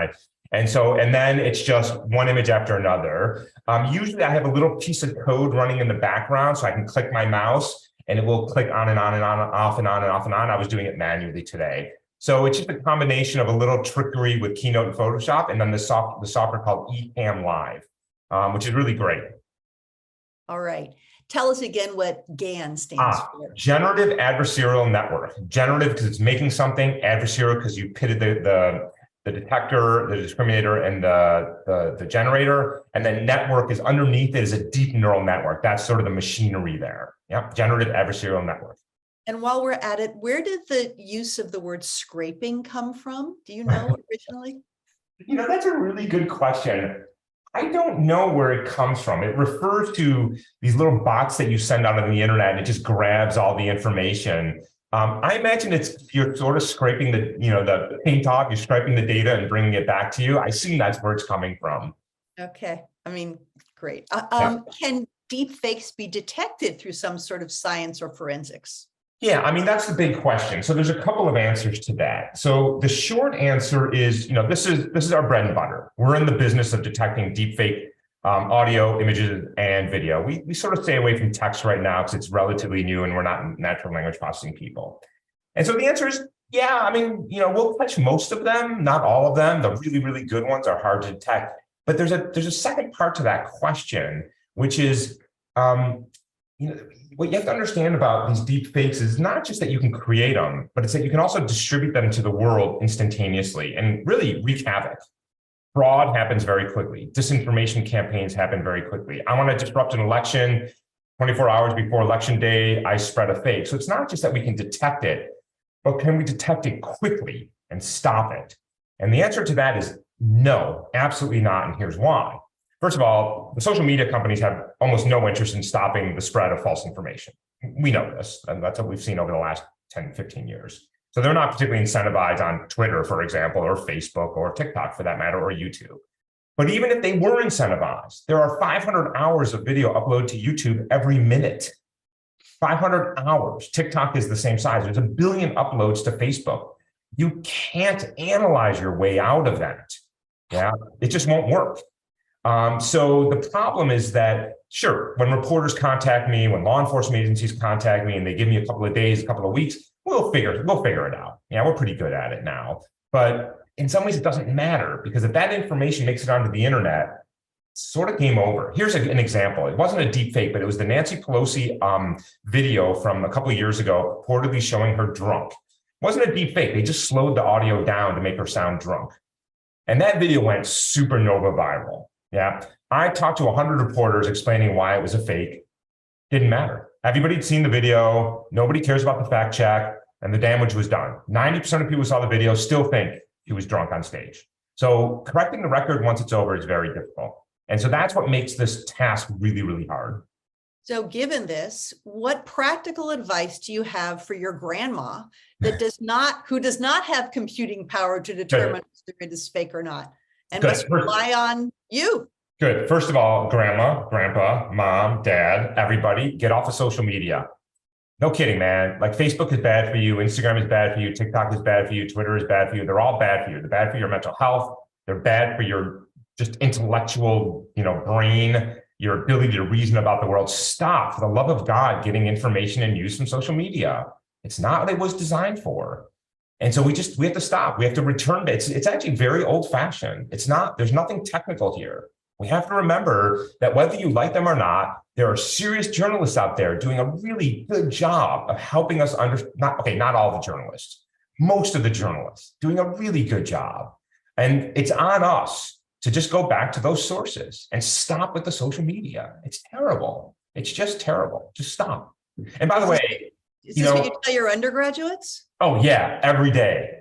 then it's just one image after another. Usually I have a little piece of code running in the background so I can click my mouse and it will click on and on and on, off and on and off and on. I was doing it manually today. So it's just a combination of a little trickery with Keynote and Photoshop and then the software called Ecamm Live, which is really great. All right. Tell us again what GAN stands for. Generative Adversarial Network. Generative because it's making something, adversarial because you pitted the detector, the discriminator, and the generator. And then network is underneath it is a deep neural network. That's sort of the machinery there. Yep, generative adversarial network. And while we're at it, where did the use of the word scraping come from? Do you know originally? You know, that's a really good question. I don't know where it comes from. It refers to these little bots that you send out on the internet and it just grabs all the information. I imagine you're sort of scraping the paint off, you're scraping the data and bringing it back to you. I assume that's where it's coming from. Okay, I mean, great. Yeah. Can deep fakes be detected through some sort of science or forensics? Yeah, I mean, that's the big question. So there's a couple of answers to that. So the short answer is, this is our bread and butter. We're in the business of detecting deepfake audio, images, and video. We sort of stay away from text right now because it's relatively new and we're not natural language processing people. And so the answer is, yeah, I mean, we'll catch most of them, not all of them. The really, really good ones are hard to detect. But there's a second part to that question, which is, what you have to understand about these deep fakes is not just that you can create them, but it's that you can also distribute them to the world instantaneously and really wreak havoc. Fraud happens very quickly. Disinformation campaigns happen very quickly. I want to disrupt an election. 24 hours before election day, I spread a fake. So it's not just that we can detect it, but can we detect it quickly and stop it? And the answer to that is no, absolutely not. And here's why. First of all, the social media companies have almost no interest in stopping the spread of false information. We know this, and that's what we've seen over the last 10, 15 years. So they're not particularly incentivized on Twitter, for example, or Facebook, or TikTok for that matter, or YouTube. But even if they were incentivized, there are 500 hours of video uploaded to YouTube every minute. 500 hours. TikTok is the same size. There's 1 billion uploads to Facebook. You can't analyze your way out of that. Yeah, it just won't work. So the problem is that, sure, when reporters contact me, when law enforcement agencies contact me and they give me a couple of days, a couple of weeks, we'll figure it out. Yeah, we're pretty good at it now. But in some ways, it doesn't matter, because if that information makes it onto the internet, it's sort of game over. Here's an example. It wasn't a deep fake, but it was the Nancy Pelosi video from a couple of years ago, reportedly showing her drunk. It wasn't a deep fake. They just slowed the audio down to make her sound drunk. And that video went supernova viral. Yeah, I talked to 100 reporters explaining why it was a fake. Didn't matter. Everybody had seen the video. Nobody cares about the fact check, and the damage was done. 90% of people who saw the video still think he was drunk on stage. So correcting the record once it's over is very difficult. And so that's what makes this task really, really hard. So given this, what practical advice do you have for your grandma that who does not have computing power to determine if it is fake or not, and must rely on you? Good. First of all, grandma, grandpa, mom, dad, everybody, get off of social media. No kidding, man. Like, Facebook is bad for you. Instagram is bad for you. TikTok is bad for you. Twitter is bad for you. They're all bad for you. They're bad for your mental health. They're bad for your just intellectual, brain, your ability to reason about the world. Stop, for the love of God, getting information and news from social media. It's not what it was designed for. And so we have to stop. We have to return to it. It's actually very old fashioned. There's nothing technical here. We have to remember that whether you like them or not, there are serious journalists out there doing a really good job of helping us not all the journalists, most of the journalists doing a really good job. And it's on us to just go back to those sources and stop with the social media. It's terrible. It's just terrible. Just stop. And by the way, is this what you tell your undergraduates? Oh yeah, every day.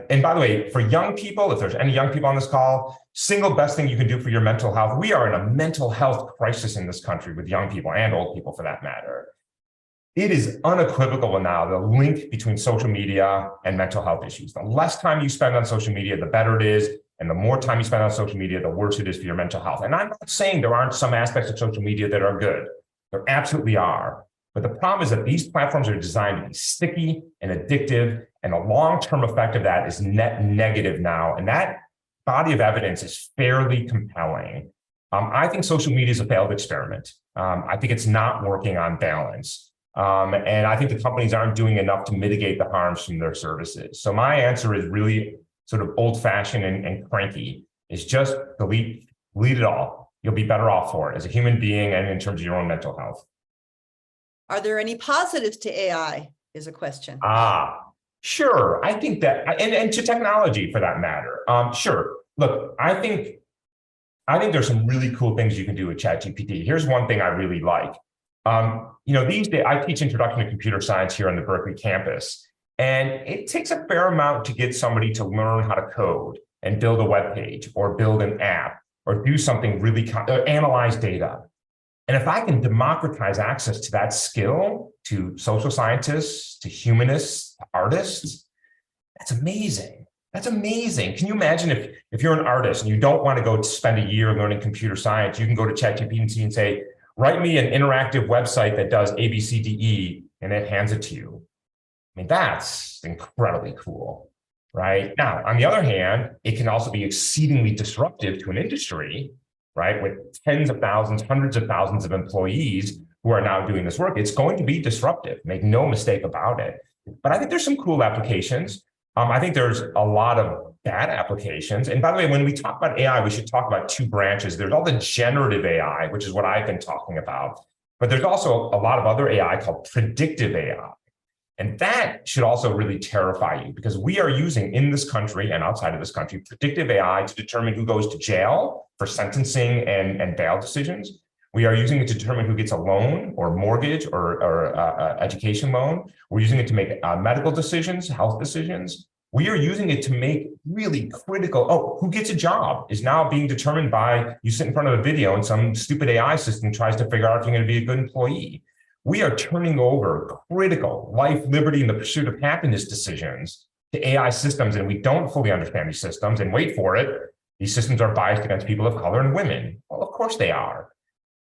And by the way, for young people, if there's any young people on this call, single best thing you can do for your mental health. We are in a mental health crisis in this country with young people and old people for that matter. It is unequivocal now, the link between social media and mental health issues. The less time you spend on social media, the better it is. And the more time you spend on social media, the worse it is for your mental health. And I'm not saying there aren't some aspects of social media that are good. There absolutely are. But the problem is that these platforms are designed to be sticky and addictive, and the long-term effect of that is net negative now. And that body of evidence is fairly compelling. I think social media is a failed experiment. I think it's not working on balance. And I think the companies aren't doing enough to mitigate the harms from their services. So my answer is really sort of old-fashioned and cranky, is just delete it all. You'll be better off for it as a human being and in terms of your own mental health. Are there any positives to AI is a question. Sure. I think that, and to technology for that matter. Sure. Look, I think there's some really cool things you can do with ChatGPT. Here's one thing I really like. These days I teach introduction to computer science here on the Berkeley campus, and it takes a fair amount to get somebody to learn how to code and build a web page or build an app or do something really, analyze data. And if I can democratize access to that skill to social scientists, to humanists, to artists, that's amazing. That's amazing. Can you imagine if you're an artist and you don't want to go spend a year learning computer science, you can go to ChatGPT and say, write me an interactive website that does A, B, C, D, E, and it hands it to you. I mean, that's incredibly cool, right? Now, on the other hand, it can also be exceedingly disruptive to an industry, right? With tens of thousands, hundreds of thousands of employees who are now doing this work. It's going to be disruptive, make no mistake about it. But I think there's some cool applications. I think there's a lot of bad applications. And by the way, when we talk about AI, we should talk about two branches. There's all the generative AI, which is what I've been talking about. But there's also a lot of other AI called predictive AI. And that should also really terrify you, because we are using in this country and outside of this country predictive AI to determine who goes to jail for sentencing and bail decisions. We are using it to determine who gets a loan or mortgage or education loan. We're using it to make medical decisions, health decisions. We are using it to make really critical, who gets a job is now being determined by you sit in front of a video and some stupid AI system tries to figure out if you're going to be a good employee. We are turning over critical life, liberty, and the pursuit of happiness decisions to AI systems, and we don't fully understand these systems. And wait for it, these systems are biased against people of color and women. Well, of course they are.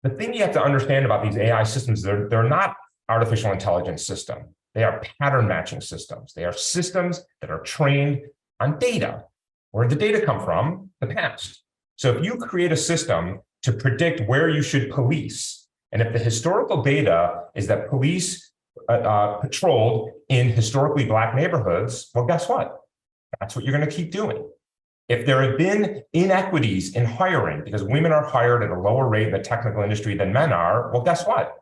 The thing you have to understand about these AI systems, they're not artificial intelligence system. They are pattern matching systems. They are systems that are trained on data. Where did the data come from? The past. So if you create a system to predict where you should police, and if the historical data is that police patrolled in historically Black neighborhoods, well, guess what? That's what you're going to keep doing. If there have been inequities in hiring because women are hired at a lower rate in the technical industry than men are, well, guess what?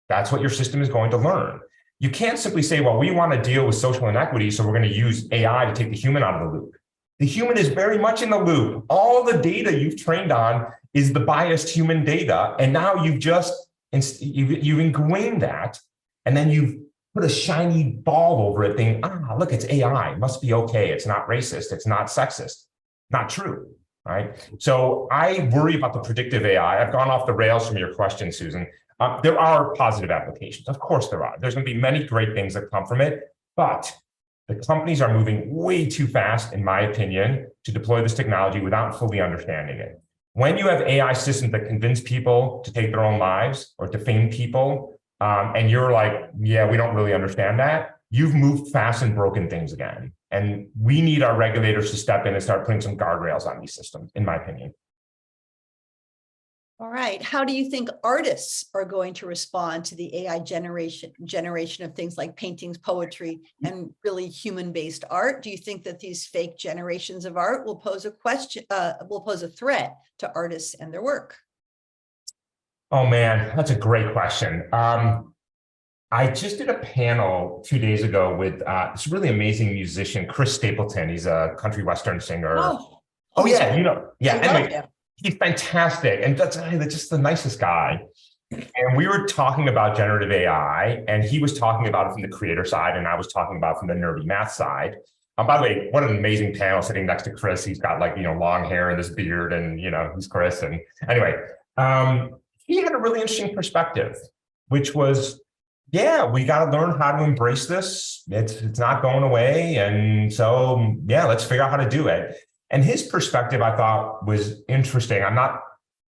That's what your system is going to learn. You can't simply say, well, we want to deal with social inequity, so we're going to use AI to take the human out of the loop. The human is very much in the loop. All the data you've trained on is the biased human data. And now you've ingrained that, and then you've put a shiny ball over it thinking, look, it's AI, it must be okay. It's not racist, it's not sexist. Not true, right? So I worry about the predictive AI. I've gone off the rails from your question, Susan. There are positive applications. Of course there are. There's going to be many great things that come from it, but the companies are moving way too fast, in my opinion, to deploy this technology without fully understanding it. When you have AI systems that convince people to take their own lives or defame people, and you're like, yeah, we don't really understand that, you've moved fast and broken things again. And we need our regulators to step in and start putting some guardrails on these systems, in my opinion. All right. How do you think artists are going to respond to the AI generation of things like paintings, poetry, and really human-based art? Do you think that these fake generations of art will pose a threat to artists and their work? Oh man, that's a great question. I just did a panel 2 days ago with this really amazing musician, Chris Stapleton. He's a country western singer. Oh yeah, anyway, he's fantastic, and that's just the nicest guy. And we were talking about generative AI, and he was talking about it from the creator side, and I was talking about it from the nerdy math side. By the way, what an amazing panel sitting next to Chris. He's got long hair and this beard, and he's Chris. And anyway, he had a really interesting perspective, which was, yeah, we got to learn how to embrace this. It's not going away. And so, yeah, let's figure out how to do it. And his perspective, I thought, was interesting. I'm not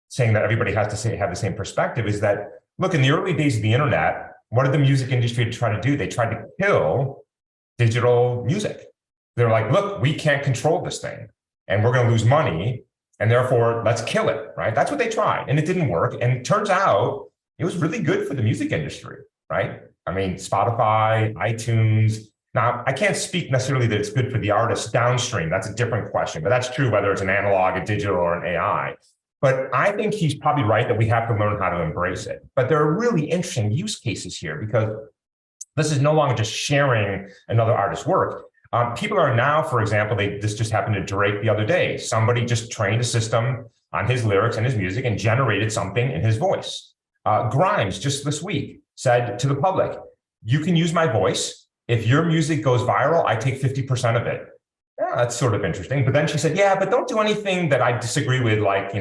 saying that everybody has to have the same perspective, is that, look, in the early days of the internet, what did the music industry try to do? They tried to kill digital music. They're like, look, we can't control this thing, and we're going to lose money, and therefore, let's kill it, right? That's what they tried, and it didn't work. And it turns out it was really good for the music industry, right? I mean, Spotify, iTunes. Now, I can't speak necessarily that it's good for the artists downstream. That's a different question, but that's true whether it's an analog, a digital, or an AI. But I think he's probably right that we have to learn how to embrace it. But there are really interesting use cases here, because this is no longer just sharing another artist's work. People are now, for example, this just happened to Drake the other day. Somebody just trained a system on his lyrics and his music and generated something in his voice. Grimes, just this week, said to the public, you can use my voice. If your music goes viral, I take 50% of it. Yeah, that's sort of interesting. But then she said, yeah, but don't do anything that I disagree with, like,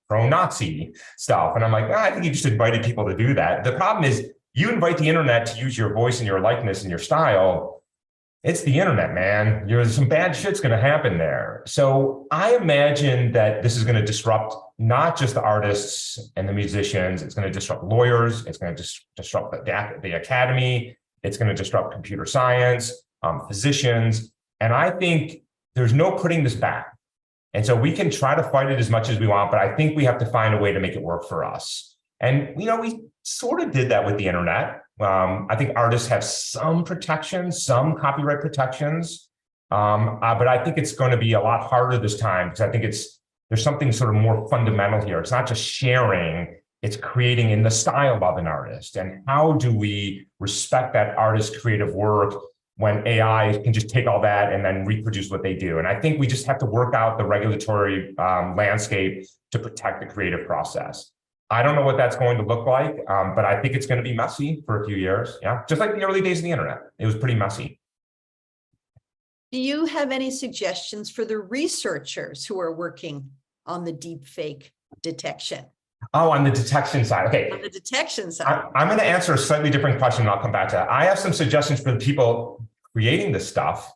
pro-Nazi stuff. And I'm like, I think you just invited people to do that. The problem is you invite the internet to use your voice and your likeness and your style. It's the internet, man. Some bad shit's going to happen there. So I imagine that this is going to disrupt not just the artists and the musicians. It's going to disrupt lawyers. It's going to disrupt the academy. It's going to disrupt computer science, physicians. And I think there's no putting this back. And so we can try to fight it as much as we want, but I think we have to find a way to make it work for us. And, we sort of did that with the internet. I think artists have some protections, some copyright protections, but I think it's going to be a lot harder this time, because I think there's something sort of more fundamental here. It's not just sharing, it's creating in the style of an artist. And how do we respect that artist's creative work when AI can just take all that and then reproduce what they do? And I think we just have to work out the regulatory landscape to protect the creative process. I don't know what that's going to look like, but I think it's going to be messy for a few years. Yeah, just like the early days of the internet. It was pretty messy. Do you have any suggestions for the researchers who are working on the deepfake detection? Oh, on the detection side. Okay. On the detection side. I'm going to answer a slightly different question, and I'll come back to that. I have some suggestions for the people creating this stuff,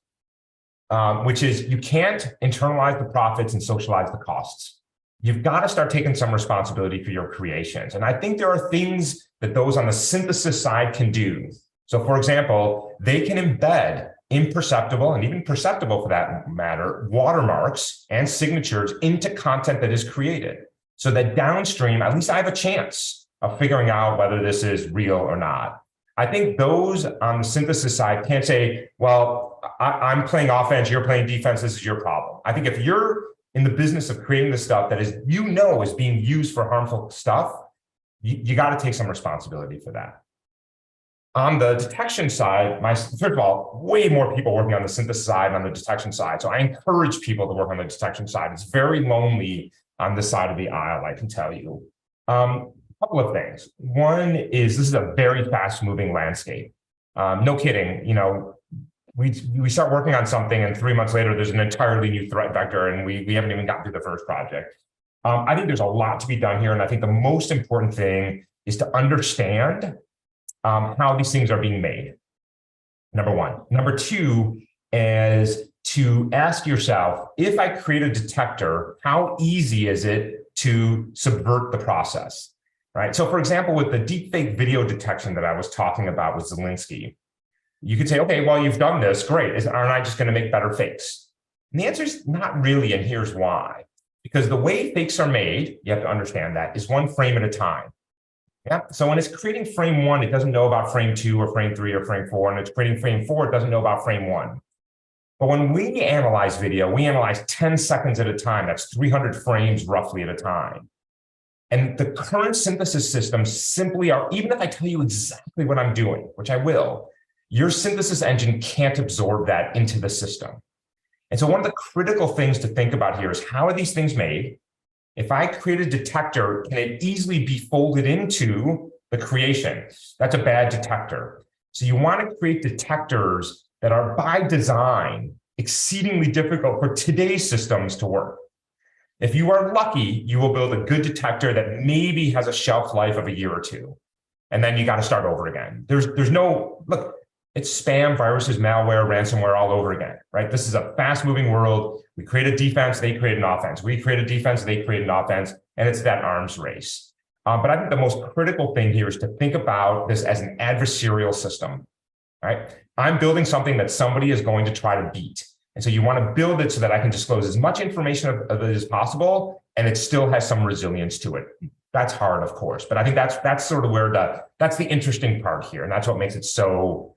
which is you can't internalize the profits and socialize the costs. You've got to start taking some responsibility for your creations. And I think there are things that those on the synthesis side can do So for example, they can embed imperceptible and even perceptible for that matter, watermarks and signatures into content that is created. So that downstream, at least I have a chance of figuring out whether this is real or not. I think those on the synthesis side can't say, well, I'm playing offense, you're playing defense, this is your problem. I think if you're in the business of creating the stuff that is, is being used for harmful stuff, you got to take some responsibility for that. On the detection side, first of all, way more people working on the synthesis side and on the detection side. So I encourage people to work on the detection side. It's very lonely on this side of the aisle, I can tell you. Couple of things. One is this is a very fast-moving landscape. No kidding, we start working on something and 3 months later, there's an entirely new threat vector and we haven't even gotten through the first project. I think there's a lot to be done here. And I think the most important thing is to understand how these things are being made, number one. Number two is to ask yourself, if I create a detector, how easy is it to subvert the process? Right. So for example, with the deepfake video detection that I was talking about with Zelensky, you could say, okay, well, you've done this, great. Aren't I just going to make better fakes? And the answer is not really, and here's why. Because the way fakes are made, you have to understand that, is one frame at a time. Yeah. So when it's creating frame 1, it doesn't know about frame 2 or frame 3 or frame 4. And it's creating frame 4, it doesn't know about frame 1. But when we analyze video, we analyze 10 seconds at a time. That's 300 frames roughly at a time. And the current synthesis systems simply are, even if I tell you exactly what I'm doing, which I will, your synthesis engine can't absorb that into the system. And so one of the critical things to think about here is, how are these things made? If I create a detector, can it easily be folded into the creation? That's a bad detector. So you want to create detectors that are by design exceedingly difficult for today's systems to work. If you are lucky, you will build a good detector that maybe has a shelf life of a year or two. And then you got to start over again. There's no, look, it's spam, viruses, malware, ransomware all over again, right? This is a fast-moving world. We create a defense, they create an offense. We create a defense, they create an offense, and it's that arms race. But I think the most critical thing here is to think about this as an adversarial system, right? I'm building something that somebody is going to try to beat. And so you want to build it so that I can disclose as much information of it as possible, and it still has some resilience to it. That's hard, of course, but I think that's sort of where that's the interesting part here, and that's what makes it so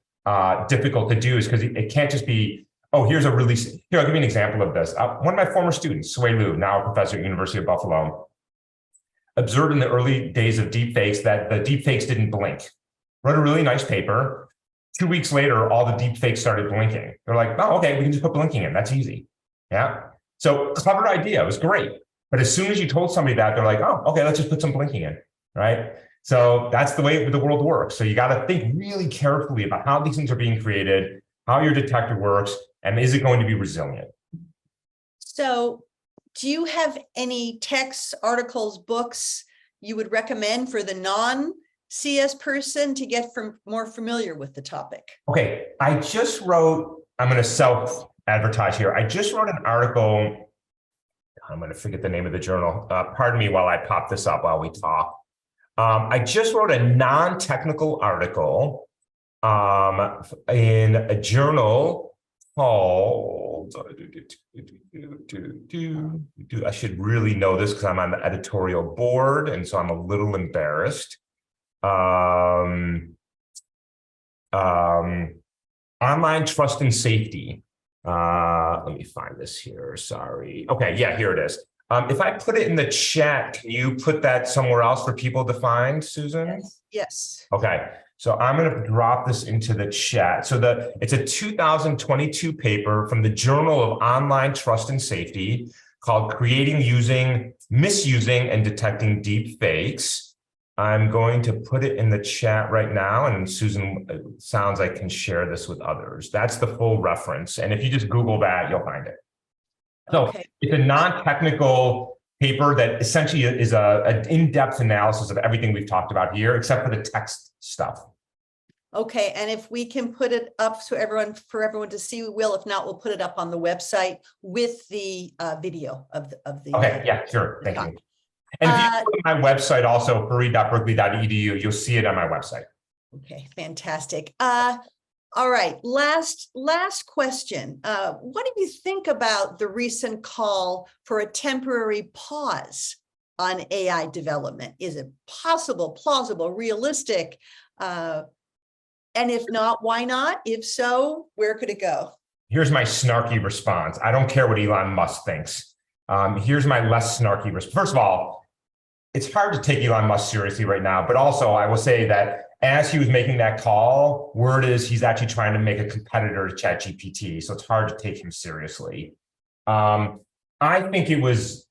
difficult to do, is because it can't just be, oh, here's a release. Here, I'll give you an example of this. One of my former students, Sui Liu, now a professor at University of Buffalo, observed in the early days of deepfakes that the deepfakes didn't blink. Wrote a really nice paper. 2 weeks later, all the deepfakes started blinking. They're like, oh, okay, we can just put blinking in. That's easy. Yeah. So clever idea. It was great. But as soon as you told somebody that, they're like, oh, okay, let's just put some blinking in. Right. So that's the way the world works. So you got to think really carefully about how these things are being created, how your detector works, and is it going to be resilient? So do you have any texts, articles, books you would recommend for the non-CS person to get more familiar with the topic? Okay, I just wrote, I'm going to self-advertise here. I just wrote an article. I'm going to forget the name of the journal. Pardon me while I pop this up while we talk. I just wrote a non-technical article in a journal called, I should really know this because I'm on the editorial board, and so I'm a little embarrassed. Online trust and safety. Let me find this here. Sorry. Okay, yeah, here it is. If I put it in the chat, can you put that somewhere else for people to find, Susan? Yes. Okay, so I'm going to drop this into the chat. So it's a 2022 paper from the Journal of Online Trust and Safety called Creating, Misusing, and Detecting Deep Fakes. I'm going to put it in the chat right now, and Susan, it sounds like can share this with others. That's the full reference, and if you just Google that, you'll find it. So okay. It's a non-technical paper that essentially is an in-depth analysis of everything we've talked about here, except for the text stuff. Okay, and if we can put it up so for everyone to see, we will. If not, we'll put it up on the website with the video of the. Okay, yeah, sure, thank you. And if you go to my website also, farid.berkeley.edu, you'll see it on my website. Okay, fantastic. All right, last question. What do you think about the recent call for a temporary pause on AI development? Is it possible, plausible, realistic? And if not, why not? If so, where could it go? Here's my snarky response. I don't care what Elon Musk thinks. Here's my less snarky response. First of all, it's hard to take Elon Musk seriously right now, but also I will say that as he was making that call, word is he's actually trying to make a competitor to ChatGPT, so it's hard to take him seriously. I think it was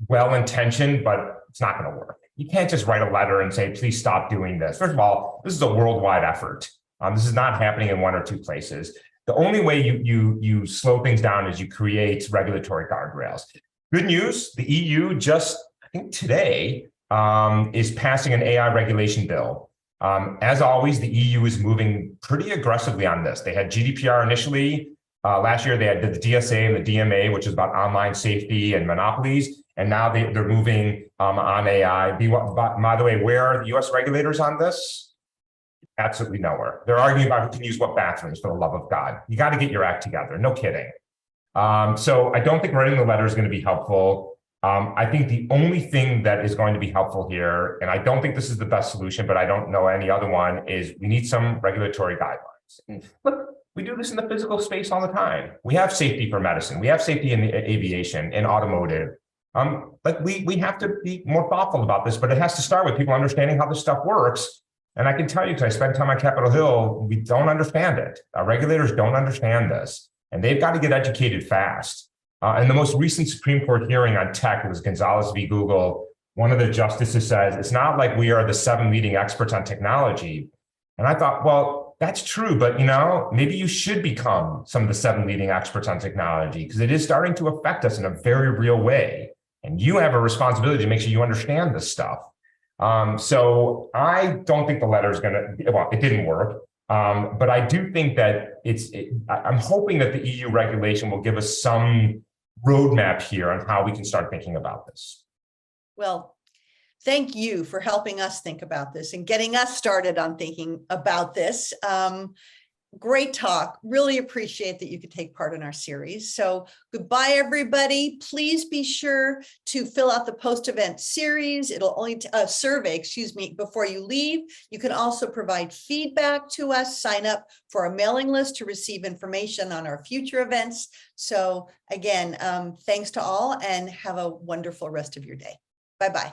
well-intentioned, but it's not going to work. You can't just write a letter and say, please stop doing this. First of all, this is a worldwide effort. This is not happening in one or two places. The only way you slow things down is you create regulatory guardrails. Good news, the EU just, I think today, is passing an AI regulation bill. As always, the EU is moving pretty aggressively on this. They had GDPR initially. Last year, they had the DSA and the DMA, which is about online safety and monopolies. And now they're moving on AI. By the way, where are the US regulators on this? Absolutely nowhere. They're arguing about who can use what bathrooms, for the love of God. You got to get your act together. No kidding. So I don't think writing the letter is going to be helpful. I think the only thing that is going to be helpful here, and I don't think this is the best solution, but I don't know any other one, is we need some regulatory guidelines. And look, we do this in the physical space all the time. We have safety for medicine. We have safety in the aviation, in automotive. Like we have to be more thoughtful about this, but it has to start with people understanding how this stuff works. And I can tell you, because I spent time on Capitol Hill, we don't understand it. Our regulators don't understand this, and they've got to get educated fast. In the most recent Supreme Court hearing on tech, it was Gonzalez v. Google. One of the justices says, it's not like we are the 7 leading experts on technology. And I thought, well, that's true, but maybe you should become some of the 7 leading experts on technology, because it is starting to affect us in a very real way. And you have a responsibility to make sure you understand this stuff. So I don't think the letter is well, it didn't work. But I do think that I'm hoping that the EU regulation will give us some roadmap here on how we can start thinking about this. Well, thank you for helping us think about this and getting us started on thinking about this. Great talk. Really appreciate that you could take part in our series. So goodbye, everybody. Please be sure to fill out the post-event series. It'll only survey, before you leave. You can also provide feedback to us, sign up for a mailing list to receive information on our future events. So again, thanks to all and have a wonderful rest of your day. Bye-bye.